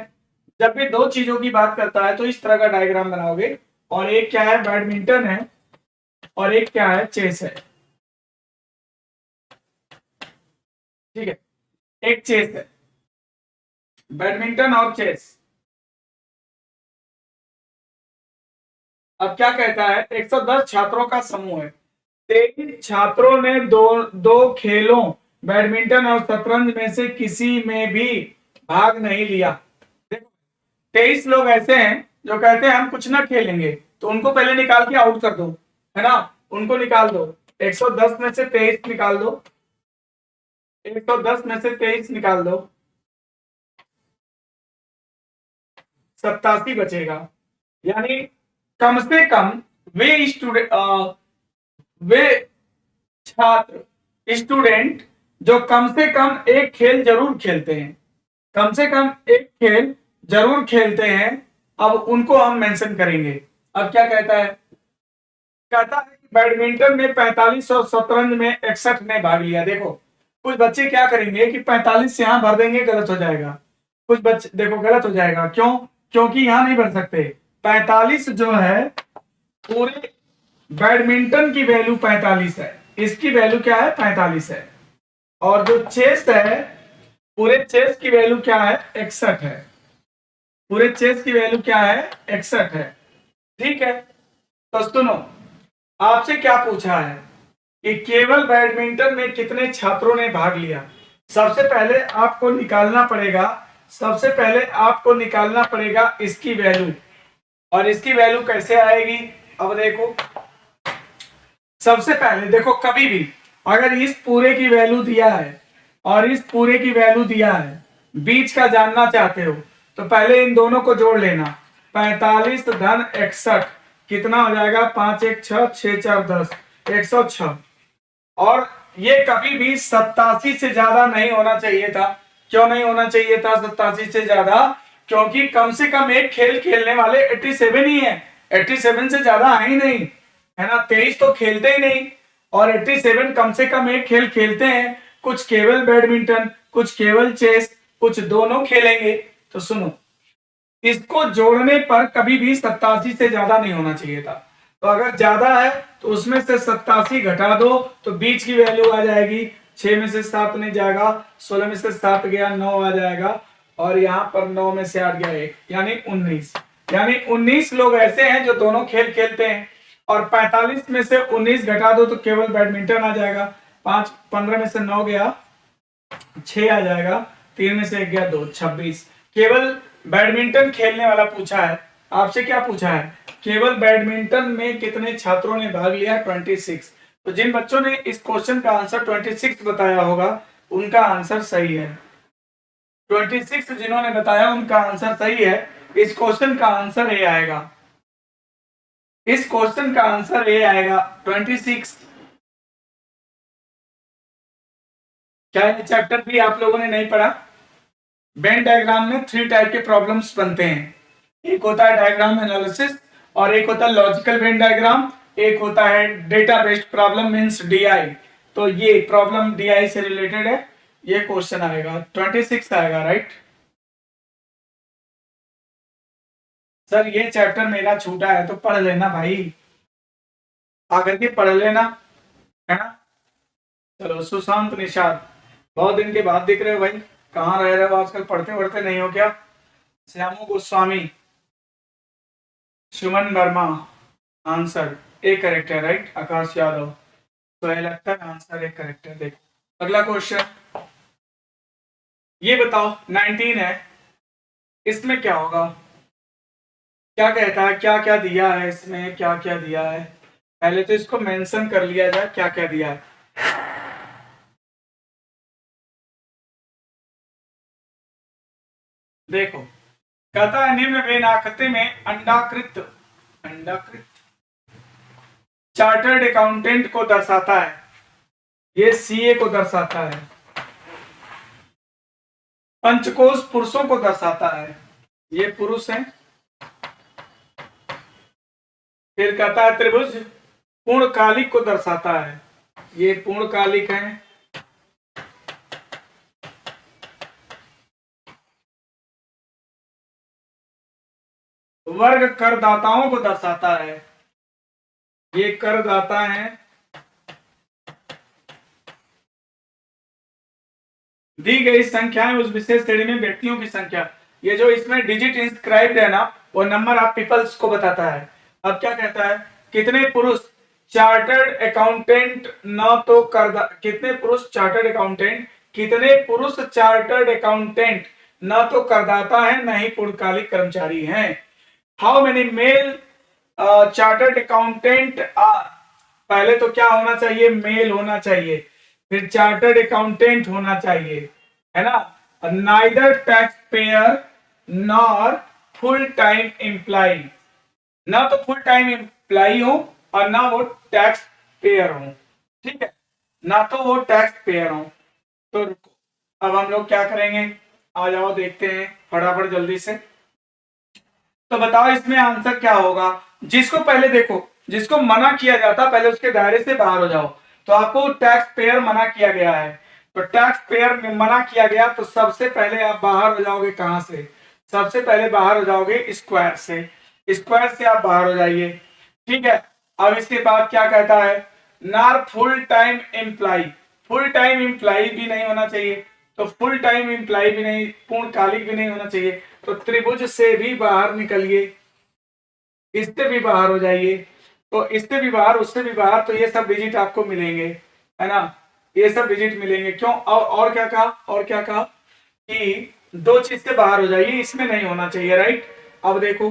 A: जब भी दो चीजों की बात करता है तो इस तरह का डायग्राम बनाओगे। और एक क्या है, बैडमिंटन है, और एक क्या है, चेस है, ठीक है। एक चेस है, बैडमिंटन और चेस। अब क्या कहता है, 110 छात्रों का समूह है, 23 छात्रों ने दो दो खेलों, बैडमिंटन और शतरंज में से किसी में भी भाग नहीं लिया। देखो 23 लोग ऐसे हैं जो कहते हैं हम कुछ ना खेलेंगे, तो उनको पहले निकाल के आउट कर दो, है ना, उनको निकाल दो। 110 में से 23 निकाल दो, 110 में से 23 निकाल दो, 87 बचेगा। यानी कम से कम वे स्टूडेंट, वे छात्र, स्टूडेंट जो कम से कम एक खेल जरूर खेलते हैं, कम से कम एक खेल जरूर खेलते हैं, अब उनको हम मेंशन करेंगे। अब क्या कहता है, कहता है कि बैडमिंटन में 45 और शतरंज में 61 ने भाग लिया। देखो कुछ बच्चे क्या करेंगे कि 45 यहां भर देंगे, गलत हो जाएगा। कुछ बच्चे देखो गलत हो जाएगा, क्यों? क्योंकि यहां नहीं भर सकते। 45 जो है पूरे बैडमिंटन की वैल्यू 45 है, इसकी वैल्यू क्या है 45 है। और जो चेस है, पूरे चेस की वैल्यू क्या है 61 है। पूरे चेस की वैल्यू क्या है 61 है। ठीक है, तो सुनो, आपसे क्या पूछा है कि केवल बैडमिंटन में कितने छात्रों ने भाग लिया। सबसे पहले आपको निकालना पड़ेगा, सबसे पहले आपको निकालना पड़ेगा इसकी वैल्यू। और इसकी वैल्यू कैसे आएगी, अब देखो, सबसे पहले देखो, कभी भी अगर इस पूरे की वैल्यू दिया है और इस पूरे की वैल्यू दिया है, बीच का जानना चाहते हो, तो पहले इन दोनों को जोड़ लेना। 45 धन 61 कितना हो जाएगा, 5 1 6 6 4 10, 106। और ये कभी भी 87 से ज्यादा नहीं होना चाहिए था। क्यों नहीं होना चाहिए था 87 से ज्यादा? क्योंकि कम से कम एक खेल खेलने वाले 87 ही है, 87 से ज्यादा है ही नहीं, है ना। 23 तो खेलते ही नहीं, और 87 कम से कम एक खेल खेलते हैं। कुछ केवल बैडमिंटन, कुछ केवल चेस, कुछ दोनों खेलेंगे। तो सुनो, इसको जोड़ने पर कभी भी 87 से ज्यादा नहीं होना चाहिए था। तो अगर ज्यादा है तो उसमें से 87 घटा दो तो बीच की वैल्यू आ जाएगी। 6 में से 7 नहीं जाएगा, 16 में से 7 गया 9 आ जाएगा, और यहाँ पर 9 में से 8 गया 1, यानी 19। यानी 19 लोग ऐसे हैं जो दोनों खेल खेलते हैं। और 45 में से 19 घटा दो तो केवल बैडमिंटन आ जाएगा। 5 15 में से 9 गया 6 आ जाएगा, 3 में से 1 गया 2, 26। केवल बैडमिंटन खेलने वाला पूछा है। आपसे क्या पूछा है, केवल बैडमिंटन में कितने छात्रों ने भाग लिया, 26। तो जिन बच्चों ने इस क्वेश्चन का आंसर 26 बताया होगा उनका आंसर सही है। 26 जिन्होंने बताया उनका आंसर सही है। इस क्वेश्चन का आंसर ए आएगा, इस क्वेश्चन का आंसर ए आएगा 26। क्या ये चैप्टर भी आप लोगों ने नहीं पढ़ा? वेन डायग्राम में 3 टाइप के प्रॉब्लम्स बनते हैं। एक होता है डायग्राम एनालिसिस, और एक होता है लॉजिकल वेन डायग्राम, एक होता है data based problem means DI. तो ये प्रॉब्लम डीआई से रिलेटेड है। ये क्वेश्चन आएगा 26 आएगा, राइट। सर ये चैप्टर मेरा छूटा है तो पढ़ लेना भाई, आकर के पढ़ लेना, है ना। चलो, सुशांत निषाद, बहुत दिन के बाद दिख रहे हो भाई, कहाँ रह रहे हो आजकल, पढ़ते पढ़ते नहीं हो क्या? श्यामू गोस्वामी, सुमन वर्मा, आंसर ए करेक्ट है, राइट। आकाश यादव, तो ये लगता है आंसर ए करेक्ट है। देखो अगला क्वेश्चन, ये बताओ 19 है, इसमें क्या होगा, क्या कहता है, क्या क्या दिया है इसमें, क्या क्या दिया है। पहले तो इसको मेंशन कर लिया जाए क्या क्या दिया है। देखो कहता है निम्न वेनाकृति में अंडाकृत, अंडाकृत चार्टर्ड अकाउंटेंट को दर्शाता है। ये सीए को दर्शाता है। पंचकोश पुरुषों को दर्शाता है, ये पुरुष है। फिर कहता है त्रिभुज पूर्णकालिक को दर्शाता है, ये पूर्णकालिक है। वर्ग करदाताओं को दर्शाता है, ये करदाता है। दी गई संख्याएं उस विशेष श्रेणी में व्यक्तियों की संख्या, ये जो इसमें डिजिट इंस्क्राइब्ड है ना, वो नंबर ऑफ पीपल्स को बताता है। अब क्या कहता है, कितने पुरुष चार्टर्ड अकाउंटेंट न तो करदा, कितने पुरुष चार्टर्ड अकाउंटेंट, कितने पुरुष चार्टर्ड अकाउंटेंट न तो करदाता है न ही पूर्णकालिक कर्मचारी हैं। How many male chartered accountant are, पहले तो क्या होना चाहिए, मेल होना चाहिए, फिर चार्टर्ड अकाउंटेंट होना चाहिए, है ना। Neither tax payer nor full time employ, ना तो फुल टाइम एम्प्लॉय हो और ना वो टैक्स पेयर हो, ठीक है, ना तो वो टैक्स पेयर हो। तो रुको, अब हम लोग क्या करेंगे, आ जाओ देखते हैं फटाफट जल्दी से। तो बताओ इसमें आंसर क्या होगा। जिसको पहले देखो, जिसको मना किया जाता पहले उसके दायरे से बाहर हो जाओ। तो आपको टैक्स पेयर मना किया गया है, तो टैक्स पेयर में मना किया गया तो सबसे पहले आप बाहर हो जाओगे कहां से, सबसे पहले बाहर हो जाओगे स्क्वायर से, स्क्वायर से आप बाहर हो जाइए। ठीक है, अब इसके बाद क्या कहता है, nor full time employ, full time employ भी नहीं होना चाहिए, तो फुल टाइम एम्प्लॉय भी नहीं, पूर्णकालिक भी नहीं होना चाहिए, तो त्रिभुज से भी बाहर निकलिए, इससे भी बाहर हो जाइए, तो इससे भी बाहर उससे भी बाहर, तो ये सब डिजिट आपको मिलेंगे, है ना, ये सब डिजिट मिलेंगे। क्यों, और क्या कहा, और क्या कहा कि दो चीज से बाहर हो जाइए, इसमें नहीं होना चाहिए, राइट। अब देखो,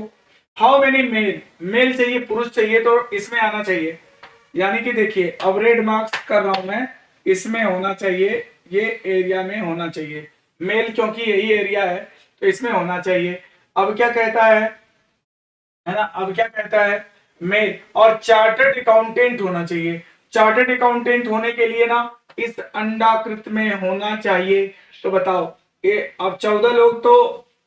A: हाउ मेनी मेल, मेल चाहिए, पुरुष चाहिए, तो इसमें आना चाहिए, यानी कि देखिए अब रेड मार्क्स कर रहा हूं मैं, इसमें होना चाहिए, ये एरिया में होना चाहिए मेल, क्योंकि यही एरिया है, तो इसमें होना चाहिए। अब क्या कहता है ना, अब क्या कहता है, मेल, और चार्टर्ड अकाउंटेंट होना चाहिए, चार्टर्ड अकाउंटेंट होने के लिए ना इस अंडाकृत में होना चाहिए। तो बताओ ये अब 14 लोग तो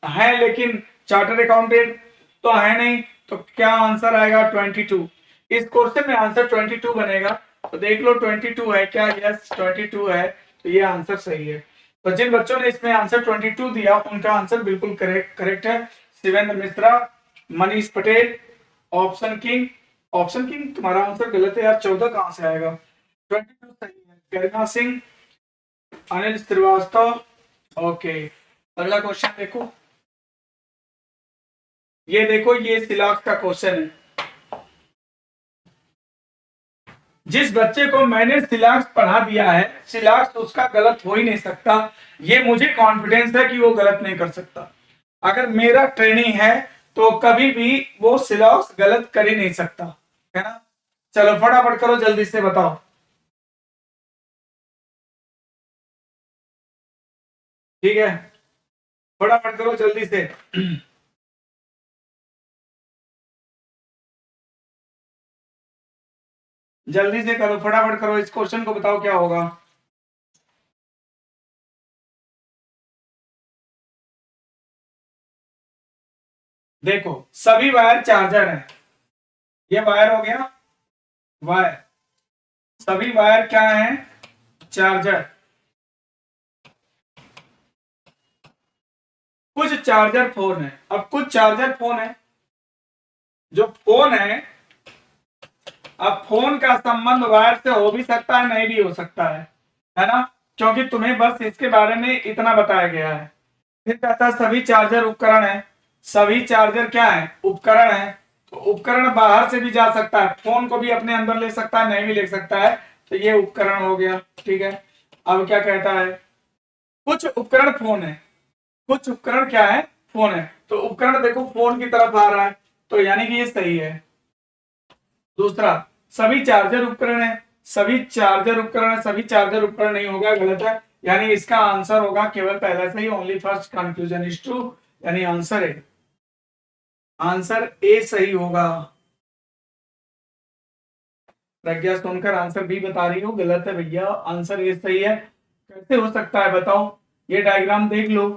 A: हैं लेकिन चार्टर्ड अकाउंटेंट तो है नहीं, तो क्या आंसर आएगा 22। इस क्वेश्चन में आंसर 22 बनेगा, तो देख लो 22 है क्या, यस 22 है, तो ये आंसर सही है। तो जिन बच्चों ने इसमें आंसर 22 दिया उनका आंसर बिल्कुल करेक्ट है। Shivendra Mishra, Manish Patel, option king, option king तुम्हारा आंसर गलत है यार, 14 कहां से आएगा, 22 सही है। गरिमा सिंह, अनिल श्रीवास्तव, ओके। अगला क्वेश्चन देखो, ये देखो ये सिलाक्स का क्वेश्चन है। जिस बच्चे को मैंने सिलाक्स पढ़ा दिया है, सिलाक्स उसका गलत हो ही नहीं सकता, ये मुझे कॉन्फिडेंस है कि वो गलत नहीं कर सकता। अगर मेरा ट्रेनिंग है तो कभी भी वो सिलाक्स गलत कर ही नहीं सकता, है ना। चलो फटाफट करो, जल्दी से बताओ। ठीक है, फटाफट करो जल्दी से। जल्दी से करो, फटाफट करो, इस क्वेश्चन को बताओ क्या होगा। देखो सभी वायर चार्जर हैं, ये वायर हो गया, वायर, सभी वायर क्या हैं, चार्जर। कुछ चार्जर फोन है, अब कुछ चार्जर फोन है, जो फोन है, अब फोन का संबंध वायर से हो भी सकता है नहीं भी हो सकता है ना, क्योंकि तुम्हें बस इसके बारे में इतना बताया गया है। फिर कहता है सभी चार्जर उपकरण है, सभी चार्जर क्या है, उपकरण है, तो उपकरण बाहर से भी जा सकता है, फोन को भी अपने अंदर ले सकता है नहीं भी ले सकता है, तो ये उपकरण हो गया। ठीक है, अब क्या कहता है, कुछ उपकरण फोन है, कुछ उपकरण क्या है, फोन है, तो उपकरण देखो फोन की तरफ आ रहा है, तो यानी कि ये सही है। दूसरा, सभी चार्जर उपकरण है, सभी चार्जर उपकरण है, सभी चार्जर उपकरण नहीं होगा, गलत है, यानी इसका आंसर होगा केवल पहला से ही, only first conclusion is true, यानी आंसर है, आंसर ए सही होगा। प्रज्ञा सुनकर आंसर बी बता रही हो, गलत है भैया, आंसर ए सही है। कैसे हो सकता है बताओ, ये डायग्राम देख लो,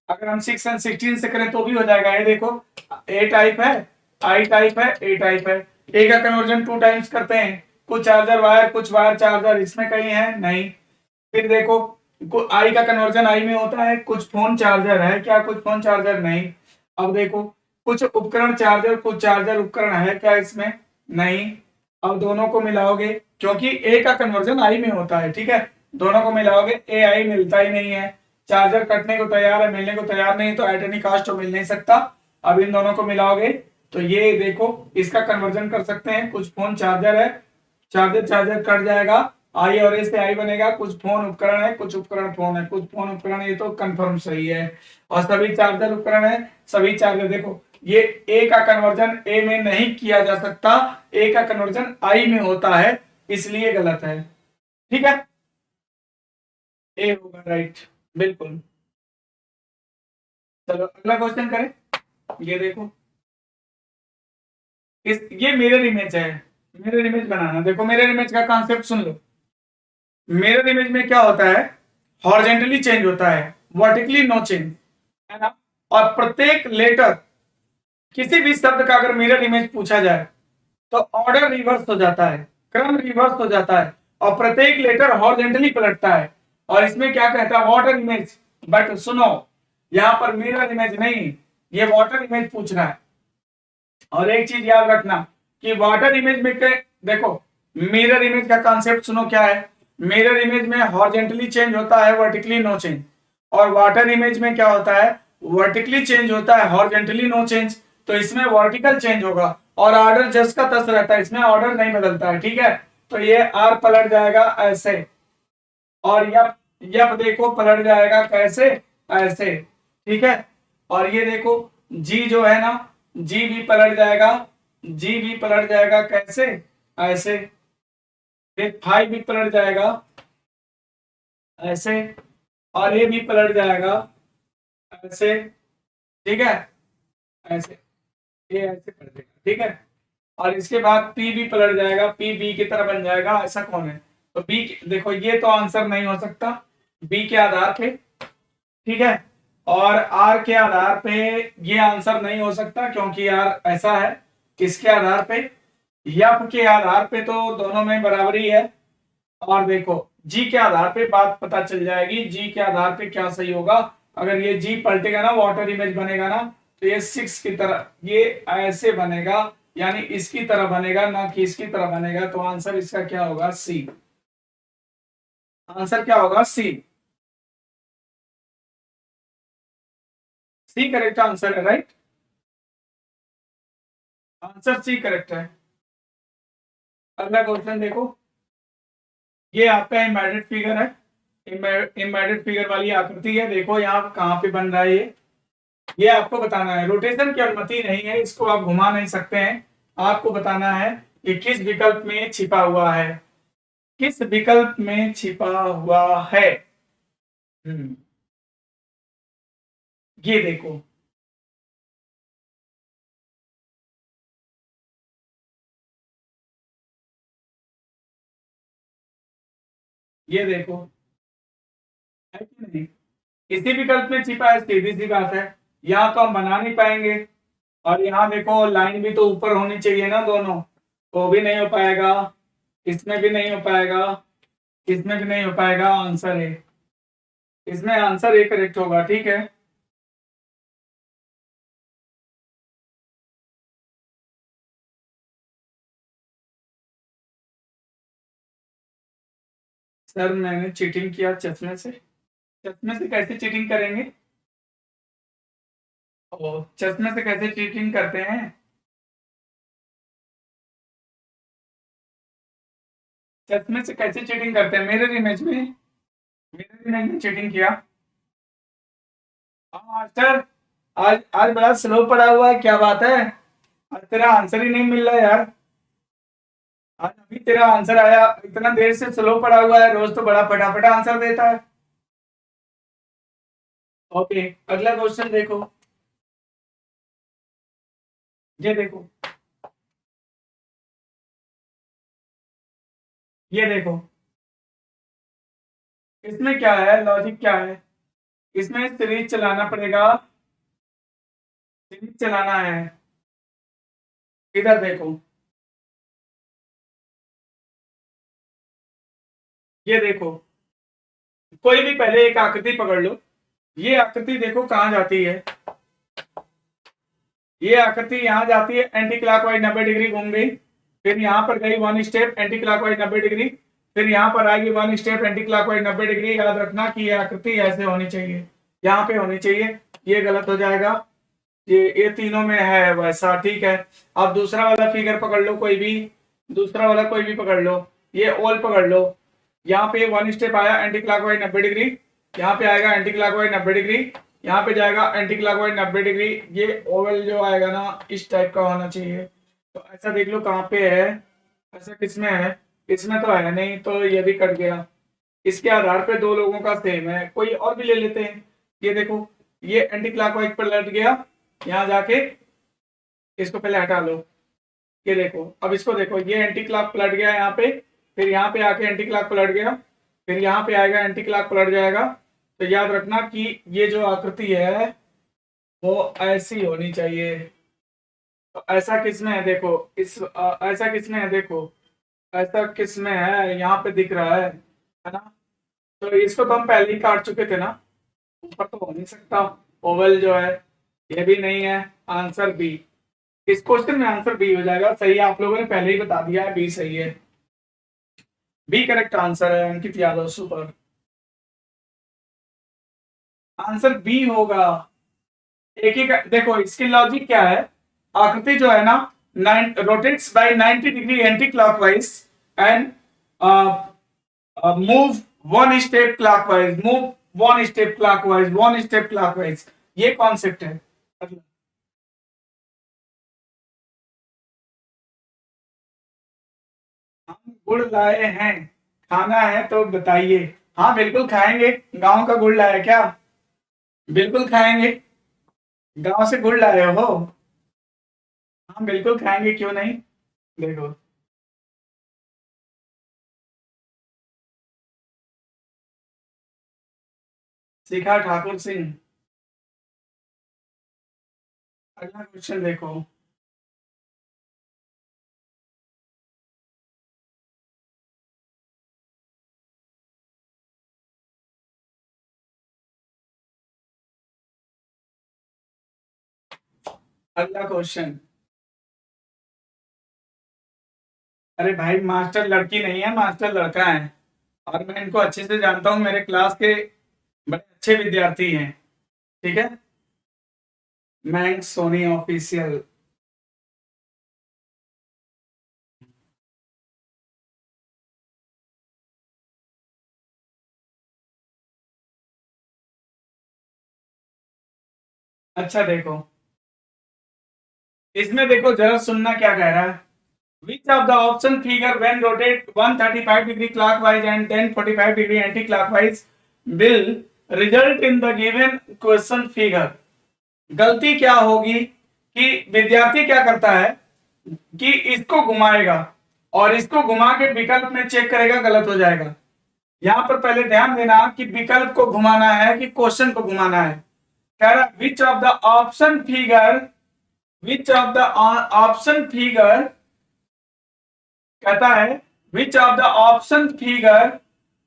A: अगर हम 6 एंड 16 से करें तो भी हो जाएगा। ये देखो ए टाइप है, आई टाइप है, ए टाइप है, ए का कन्वर्जन 2 टाइम्स करते हैं, कुछ चार्जर वायर, कुछ वायर चार्जर, इसमें कहीं है नहीं। फिर देखो आई का कन्वर्जन आई में होता है, कुछ फोन चार्जर है क्या, कुछ फोन चार्जर नहीं। अब देखो कुछ उपकरण चार्जर, कुछ चार्जर उपकरण है क्या, इसमें नहीं। अब दोनों को मिलाओगे, क्योंकि ए का कन्वर्जन आई में होता है, ठीक है, दोनों को मिलाओगे ए आई मिलता ही नहीं है, चार्जर कटने को तैयार है, मिलने को तैयार नहीं, तो एट एनी कास्ट तो मिल नहीं सकता। अब इन दोनों को मिलाओगे तो ये देखो इसका कन्वर्जन कर सकते हैं, कुछ फोन चार्जर है, चार्जर चार्जर कट जाएगा, आई और ए से आई बनेगा, कुछ फोन उपकरण है, कुछ उपकरण फोन है, कुछ फोन उपकरण, ये तो कंफर्म सही है। और सभी चार्जर उपकरण है, सभी चार्जर, देखो ये ए का कन्वर्जन ए में नहीं किया जा सकता, ए का कन्वर्जन आई में होता है, इसलिए गलत है। ठीक है, ए होगा राइट, बिल्कुल। चलो अगला क्वेश्चन करें। ये देखो ये मिरर इमेज है, मिरर इमेज बनाना, देखो मिरर इमेज का कॉन्सेप्ट सुन लो। मिरर इमेज में क्या होता है, हॉरिजॉन्टली चेंज होता है, वर्टिकली नो चेंज, है ना, और प्रत्येक लेटर किसी भी शब्द का अगर मिरर इमेज पूछा जाए तो ऑर्डर रिवर्स हो जाता है, क्रम रिवर्स हो जाता है और प्रत्येक लेटर हॉरिजॉन्टली पलटता है। और इसमें क्या कहता है, वाटर इमेज। बट सुनो, यहाँ पर मिरर इमेज नहीं, ये वाटर इमेज पूछ रहा है। और एक चीज याद रखना कि वाटर इमेज में देखो, मिरर इमेज का कॉन्सेप्ट सुनो क्या है। मिरर इमेज में हॉरिजॉन्टली चेंज होता है, वर्टिकली नो चेंज। और वाटर इमेज में क्या होता है, वर्टिकली चेंज होता है, हॉरिजॉन्टली नो चेंज। तो इसमें वर्टिकल चेंज होगा और ऑर्डर जस का तस रहता है, इसमें ऑर्डर नहीं बदलता है, ठीक है। तो ये आर पलट जाएगा ऐसे, और यप देखो पलट जाएगा कैसे, ऐसे, ठीक है। और ये देखो जी जो है ना, जी भी पलट जाएगा, जी भी पलट जाएगा कैसे, ऐसे। फिर फाइव भी पलट जाएगा ऐसे, और ये भी पलट जाएगा ऐसे, ठीक है, ऐसे, ये ऐसे पलट जाएगा, ठीक है। और इसके बाद पी भी पलट जाएगा, पी बी की तरह बन जाएगा। ऐसा कौन है, तो बी, देखो ये तो आंसर नहीं हो सकता बी के आधार पे, ठीक है। और आर के आधार पे ये आंसर नहीं हो सकता क्योंकि यार ऐसा है, किसके आधार पे, यफ के आधार पे तो दोनों में बराबरी है। और देखो जी के आधार पे बात पता चल जाएगी, जी के आधार पे क्या सही होगा। अगर ये जी पलटेगा ना, वाटर इमेज बनेगा ना, तो ये सिक्स की तरह, ये ऐसे बनेगा, यानी इसकी तरह बनेगा ना कि इसकी तरह बनेगा। तो आंसर इसका क्या होगा, सी। आंसर क्या होगा, सी। सी करेक्ट आंसर है, राइट। आंसर सी करेक्ट है। अगला क्वेश्चन देखो, ये आपका एम्बेडेड फिगर है, एम्बेडेड फिगर वाली आकृति है। देखो यहाँ कहाँ पे बन रहा है ये आपको बताना है। रोटेशन की अनुमति नहीं है, इसको आप घुमा नहीं सकते हैं। आपको बताना है कि किस विकल्प में छिपा हुआ है, किस विकल्प में छिपा हुआ है। हम्म, ये देखो, ये देखो, है कि नहीं। इसी विकल्प में छिपा है, सीधी सी बात है। यहाँ तो हम बना नहीं पाएंगे। और यहाँ देखो लाइन भी तो ऊपर होनी चाहिए ना दोनों, वो भी नहीं हो पाएगा, इसमें भी नहीं हो पाएगा, इसमें भी नहीं हो पाएगा। आंसर है, इसमें आंसर ए करेक्ट होगा, ठीक है। सर मैंने चीटिंग किया चश्मे से। चश्मे से कैसे चीटिंग करेंगे, ओ चश्मे से कैसे चीटिंग करते हैं। चश्मे से कैसे चीटिंग करते हैं, मिरर इमेज में, मिरर इमेज में चीटिंग किया। हाँ मास्टर, आज आज बड़ा स्लो पड़ा हुआ है, क्या बात है। आज तेरा आंसर ही नहीं मिल रहा यार। आज अभी तेरा आंसर आया, इतना देर से स्लो पड़ा हुआ है, रोज तो बड़ा फटाफट आंसर देता है। ओके, अगला क्वेश्चन देखो, ये देखो, ये देखो, इसमें क्या है, लॉजिक क्या है। इसमें सीरीज चलाना पड़ेगा, सीरीज चलाना है। इधर देखो, ये देखो, कोई भी पहले एक आकृति पकड़ लो। ये आकृति देखो कहाँ जाती है, ये आकृति यहाँ जाती है, एंटी क्लॉकवाइज 90 डिग्री घूम गई, फिर यहाँ पर गई one step anti clockwise 90 degree, फिर यहाँ पर आएगी one step anti clockwise 90 degree. याद रखना कि ये आकृति ऐसे होनी चाहिए, यहाँ पे होनी चाहिए, ये गलत हो जाएगा। ये तीनों में है वैसा, ठीक है। अब दूसरा वाला फिगर पकड़ लो, कोई भी दूसरा वाला कोई भी पकड़ लो, ये ओल पकड़ लो। यहाँ पे वन स्टेप आया एंटी क्लॉकवाइज 90 डिग्री, यहाँ पे आएगा एंटी क्लॉकवाइज 90 डिग्री, यहाँ पे जाएगा एंटी क्लॉकवाइज 90 डिग्री। ये ओवल जो आएगा ना, इस टाइप का होना चाहिए। तो ऐसा देख लो कहाँ पे है, ऐसा किसमें है, इसमें तो है नहीं, तो ये भी कट गया। इसके आधार पे दो लोगों का सेम है, कोई और भी ले लेते हैं। ये देखो, ये एंटी क्लॉकवाइज पर लट गया, यहाँ जाके इसको पहले हटा लो। ये देखो, अब इसको देखो, ये एंटी क्लॉक पलट गया यहाँ पे, फिर यहाँ पे आके एंटी क्लॉक पलट गया, फिर यहाँ पे आएगा एंटी क्लॉक पलट जाएगा। तो याद रखना कि ये जो आकृति है वो ऐसी होनी चाहिए, तो ऐसा किसमें है देखो, ऐसा किसमें है देखो, ऐसा किसमें है, यहाँ पे दिख रहा है ना। तो इसको तो हम पहले ही काट चुके थे ना, ऊपर तो हो नहीं सकता। ओवल जो है ये भी नहीं है। आंसर बी, इस क्वेश्चन में आंसर बी हो जाएगा। सही, आप लोगों ने पहले ही बता दिया है, बी सही है। बी करेक्ट आंसर है Ankit Yadav, super. Answer B होगा। एक ही देखो इसकी लॉजिक क्या है। आकृति जो है ना, rotates by 90 degree anticlockwise and move one step clockwise, move one step clockwise, one step clockwise, ये कॉन्सेप्ट है। हम गुड़ लाए हैं, खाना है तो बताइए। हाँ बिल्कुल खाएंगे, गांव का गुड़ लाए क्या, बिल्कुल खाएंगे। गांव से गुड़ लाए हो, हाँ बिल्कुल खाएंगे, क्यों नहीं। देखो शिखा ठाकुर सिंह। अगला क्वेश्चन देखो। अगला क्वेश्चन। अरे भाई मास्टर लड़की नहीं है, मास्टर लड़का है, और मैं इनको अच्छे से जानता हूँ, मेरे क्लास के बड़े अच्छे विद्यार्थी हैं। ठीक है, मैं सोनी ऑफिशियल। अच्छा देखो, इसमें देखो जरा सुनना क्या कह रहा है। Which of the option figure when rotate 135 degree clockwise and then 45 degree anti-clockwise will result in the given question figure? गलती क्या होगी कि विद्यार्थी क्या करता है कि इसको घुमाएगा और इसको घुमा के विकल्प में चेक करेगा, गलत हो जाएगा। यहां पर पहले ध्यान देना कि विकल्प को घुमाना है कि क्वेश्चन को घुमाना है। कह रहा which of the option figure, which of the option figure, कहता है which of the option figure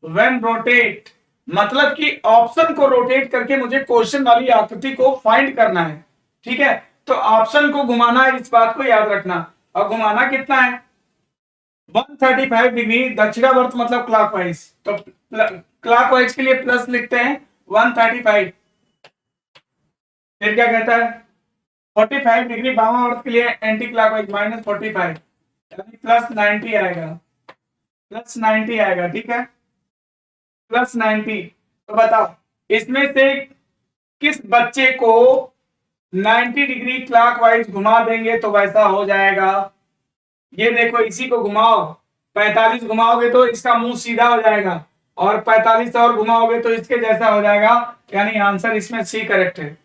A: when rotate, मतलब कि ऑप्शन को रोटेट करके मुझे क्वेश्चन वाली आकृति को फाइंड करना है। ठीक है, तो ऑप्शन को घुमाना है, इस बात को याद रखना। और घुमाना कितना है, 135 डिग्री दक्षिणावर्त मतलब क्लॉकवाइज, तो क्लॉकवाइज के लिए प्लस लिखते हैं 135। फिर क्या कहता है 45 डिग्री वामावर्त के लिए एंटी क्लॉकवाइज -45, यानी +90 आएगा, +90 आएगा। ठीक है, +90। तो बताओ इसमें से किस बच्चे को 90 डिग्री क्लॉकवाइज घुमा देंगे तो वैसा हो जाएगा। ये देखो इसी को घुमाओ, 45 घुमाओगे तो इसका मुंह सीधा हो जाएगा, और 45 और घुमाओगे तो इसके जैसा हो जाएगा। यानी आंसर इसमें सी करेक्ट है,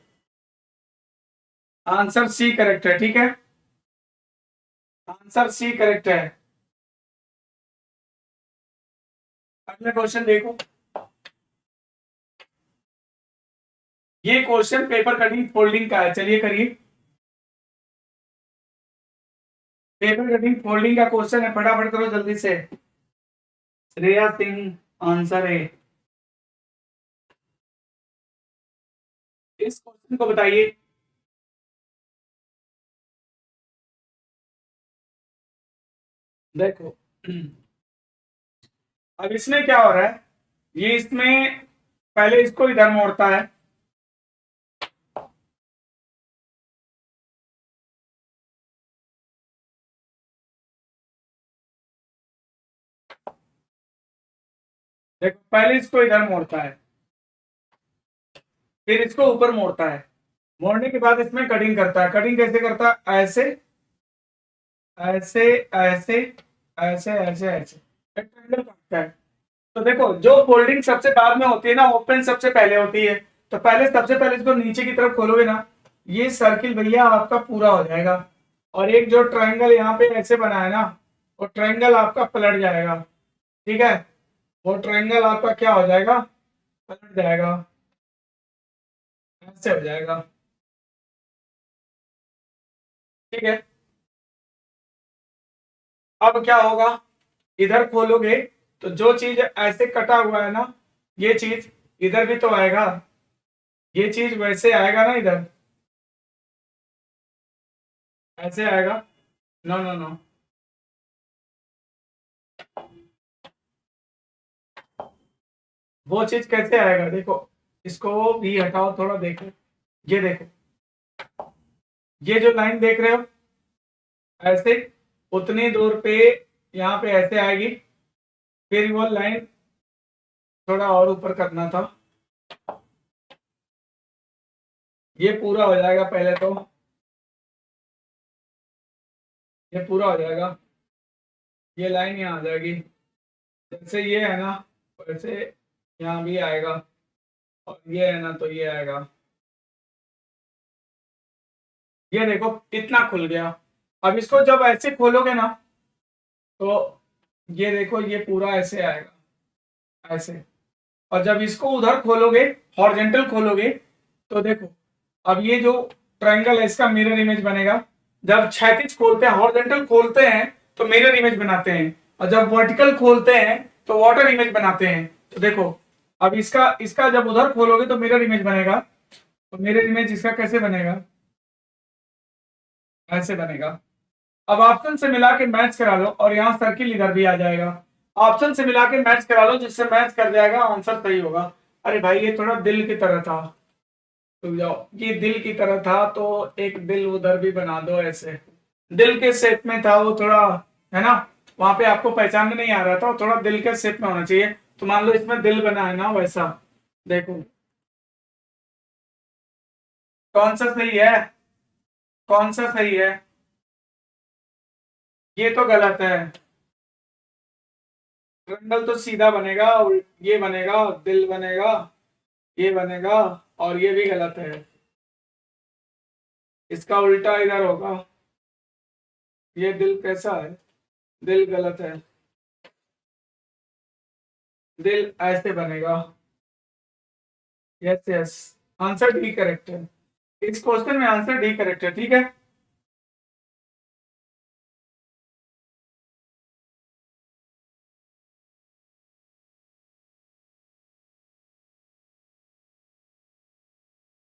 A: आंसर सी करेक्ट है। ठीक है, आंसर सी करेक्ट है। अगला क्वेश्चन देखो, ये क्वेश्चन पेपर कटिंग फोल्डिंग का है, चलिए करिए। पेपर कटिंग फोल्डिंग का क्वेश्चन है, फटाफट करो जल्दी से। श्रेया सिंह, आंसर है। इस क्वेश्चन को बताइए। देखो अब इसमें क्या हो रहा है, ये इसमें पहले इसको इधर मोड़ता है, देखो पहले इसको इधर मोड़ता है, फिर इसको ऊपर मोड़ता है, मोड़ने के बाद इसमें कटिंग करता है। कटिंग कैसे करता है, ऐसे ऐसे ऐसे ऐसे ऐसे ऐसे एक ट्रायंगल काटता है। तो देखो जो फोल्डिंग सबसे बाद में होती है ना, ओपन सबसे पहले होती है। तो पहले सबसे पहले इसको नीचे की तरफ खोलोगे ना, ये सर्किल भैया आपका पूरा हो जाएगा। और एक जो ट्रायंगल यहाँ पे ऐसे बना है ना, वो ट्रायंगल आपका पलट जाएगा। ठीक है, वो ट्रायंगल आपका क्या हो जाएगा, पलट जाएगा, ऐसे हो जाएगा। ठीक है, अब क्या होगा, इधर खोलोगे तो जो चीज ऐसे कटा हुआ है ना, ये चीज इधर भी तो आएगा, ये चीज वैसे आएगा ना, इधर ऐसे आएगा। नो नो नो, वो चीज कैसे आएगा, देखो इसको भी हटाओ थोड़ा, देखो ये देखो, ये जो लाइन देख रहे हो ऐसे, उतनी दूर पे यहाँ पे ऐसे आएगी, फिर वो लाइन थोड़ा और ऊपर करना था, ये पूरा हो जाएगा पहले तो, ये पूरा हो जाएगा, ये लाइन यहाँ आ जाएगी, जैसे ये है ना वैसे यहाँ भी आएगा, और ये है ना तो ये आएगा, ये देखो इतना खुल गया। अब इसको जब ऐसे खोलोगे ना तो ये देखो ये पूरा ऐसे आएगा, ऐसे। और जब इसको उधर खोलोगे, हॉरिजॉन्टल खोलोगे, तो देखो अब ये जो ट्रायंगल है इसका मिरर इमेज बनेगा। जब क्षैतिज खोलते हैं, हॉरिजॉन्टल खोलते हैं तो मिरर इमेज बनाते हैं, और जब वर्टिकल खोलते हैं तो वाटर इमेज बनाते हैं। तो देखो अब इसका इसका जब उधर खोलोगे तो मिरर इमेज बनेगा, तो मिरर इमेज इसका कैसे बनेगा, ऐसे बनेगा। अब ऑप्शन से मिला के मैच करा लो, और यहाँ सर्किल इधर भी आ जाएगा, ऑप्शन से मिला के मैच करा लो, जिससे मैच कर जाएगा, आंसर सही होगा। अरे भाई ये थोड़ा दिल की तरह था, तो जाओ, ये दिल की तरह था तो एक दिल उधर भी बना दो, ऐसे दिल के शेप में था वो थोड़ा, है ना, वहां पे आपको पहचान में नहीं आ रहा था, थोड़ा दिल के शेप में होना चाहिए। तो मान लो इसमें दिल बना है ना वैसा, देखो कौन सा सही है, कौन सा सही है, ये तो गलत है। ट्रायंगल तो सीधा बनेगा, ये बनेगा, दिल बनेगा, ये बनेगा, और ये भी गलत है, इसका उल्टा इधर होगा, ये दिल कैसा है, दिल गलत है, दिल ऐसे बनेगा। Yes yes, answer D correct है, इस क्वेश्चन में आंसर डी करेक्ट है, ठीक है।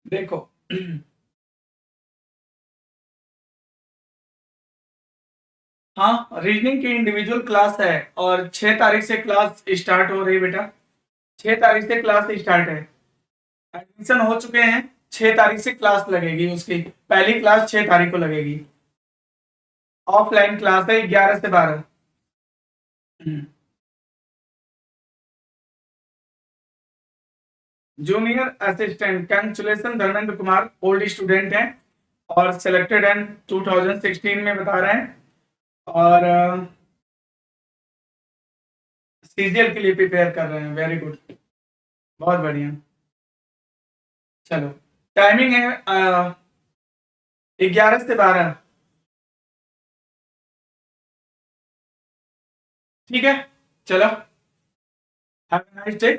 A: देखो हाँ, रीजनिंग की इंडिविजुअल क्लास है, और 6 तारीख से क्लास स्टार्ट हो रही है बेटा, 6 तारीख से क्लास स्टार्ट है, एडमिशन हो चुके हैं, 6 तारीख से क्लास लगेगी, उसकी पहली क्लास 6 तारीख को लगेगी, ऑफलाइन क्लास है 11 से 12। Junior assistant, congratulation Dharmendra Kumar, old student हैं, और सिलेक्टेड हैं 2016 में बता रहे हैं, और सीजीएल के लिए प्रिपेयर कर रहे हैं, वेरी गुड, बहुत बढ़िया। चलो टाइमिंग है 11 से 12, ठीक है। चलो have a nice day,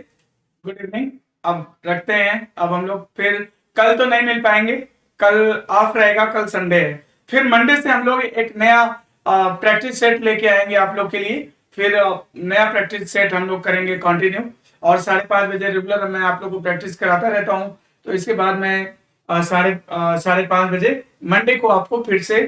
A: good evening. अब रखते हैं, अब हम लोग फिर कल तो नहीं मिल पाएंगे, कल ऑफ रहेगा, कल संडे है, फिर मंडे से हम लोग एक नया प्रैक्टिस सेट लेके आएंगे आप लोग के लिए, फिर नया प्रैक्टिस सेट हम लोग करेंगे कंटिन्यू, और 5:30 बजे रेगुलर मैं आप लोग को प्रैक्टिस कराता रहता हूँ। तो इसके बाद मैं 5:30 बजे मंडे को आपको फिर से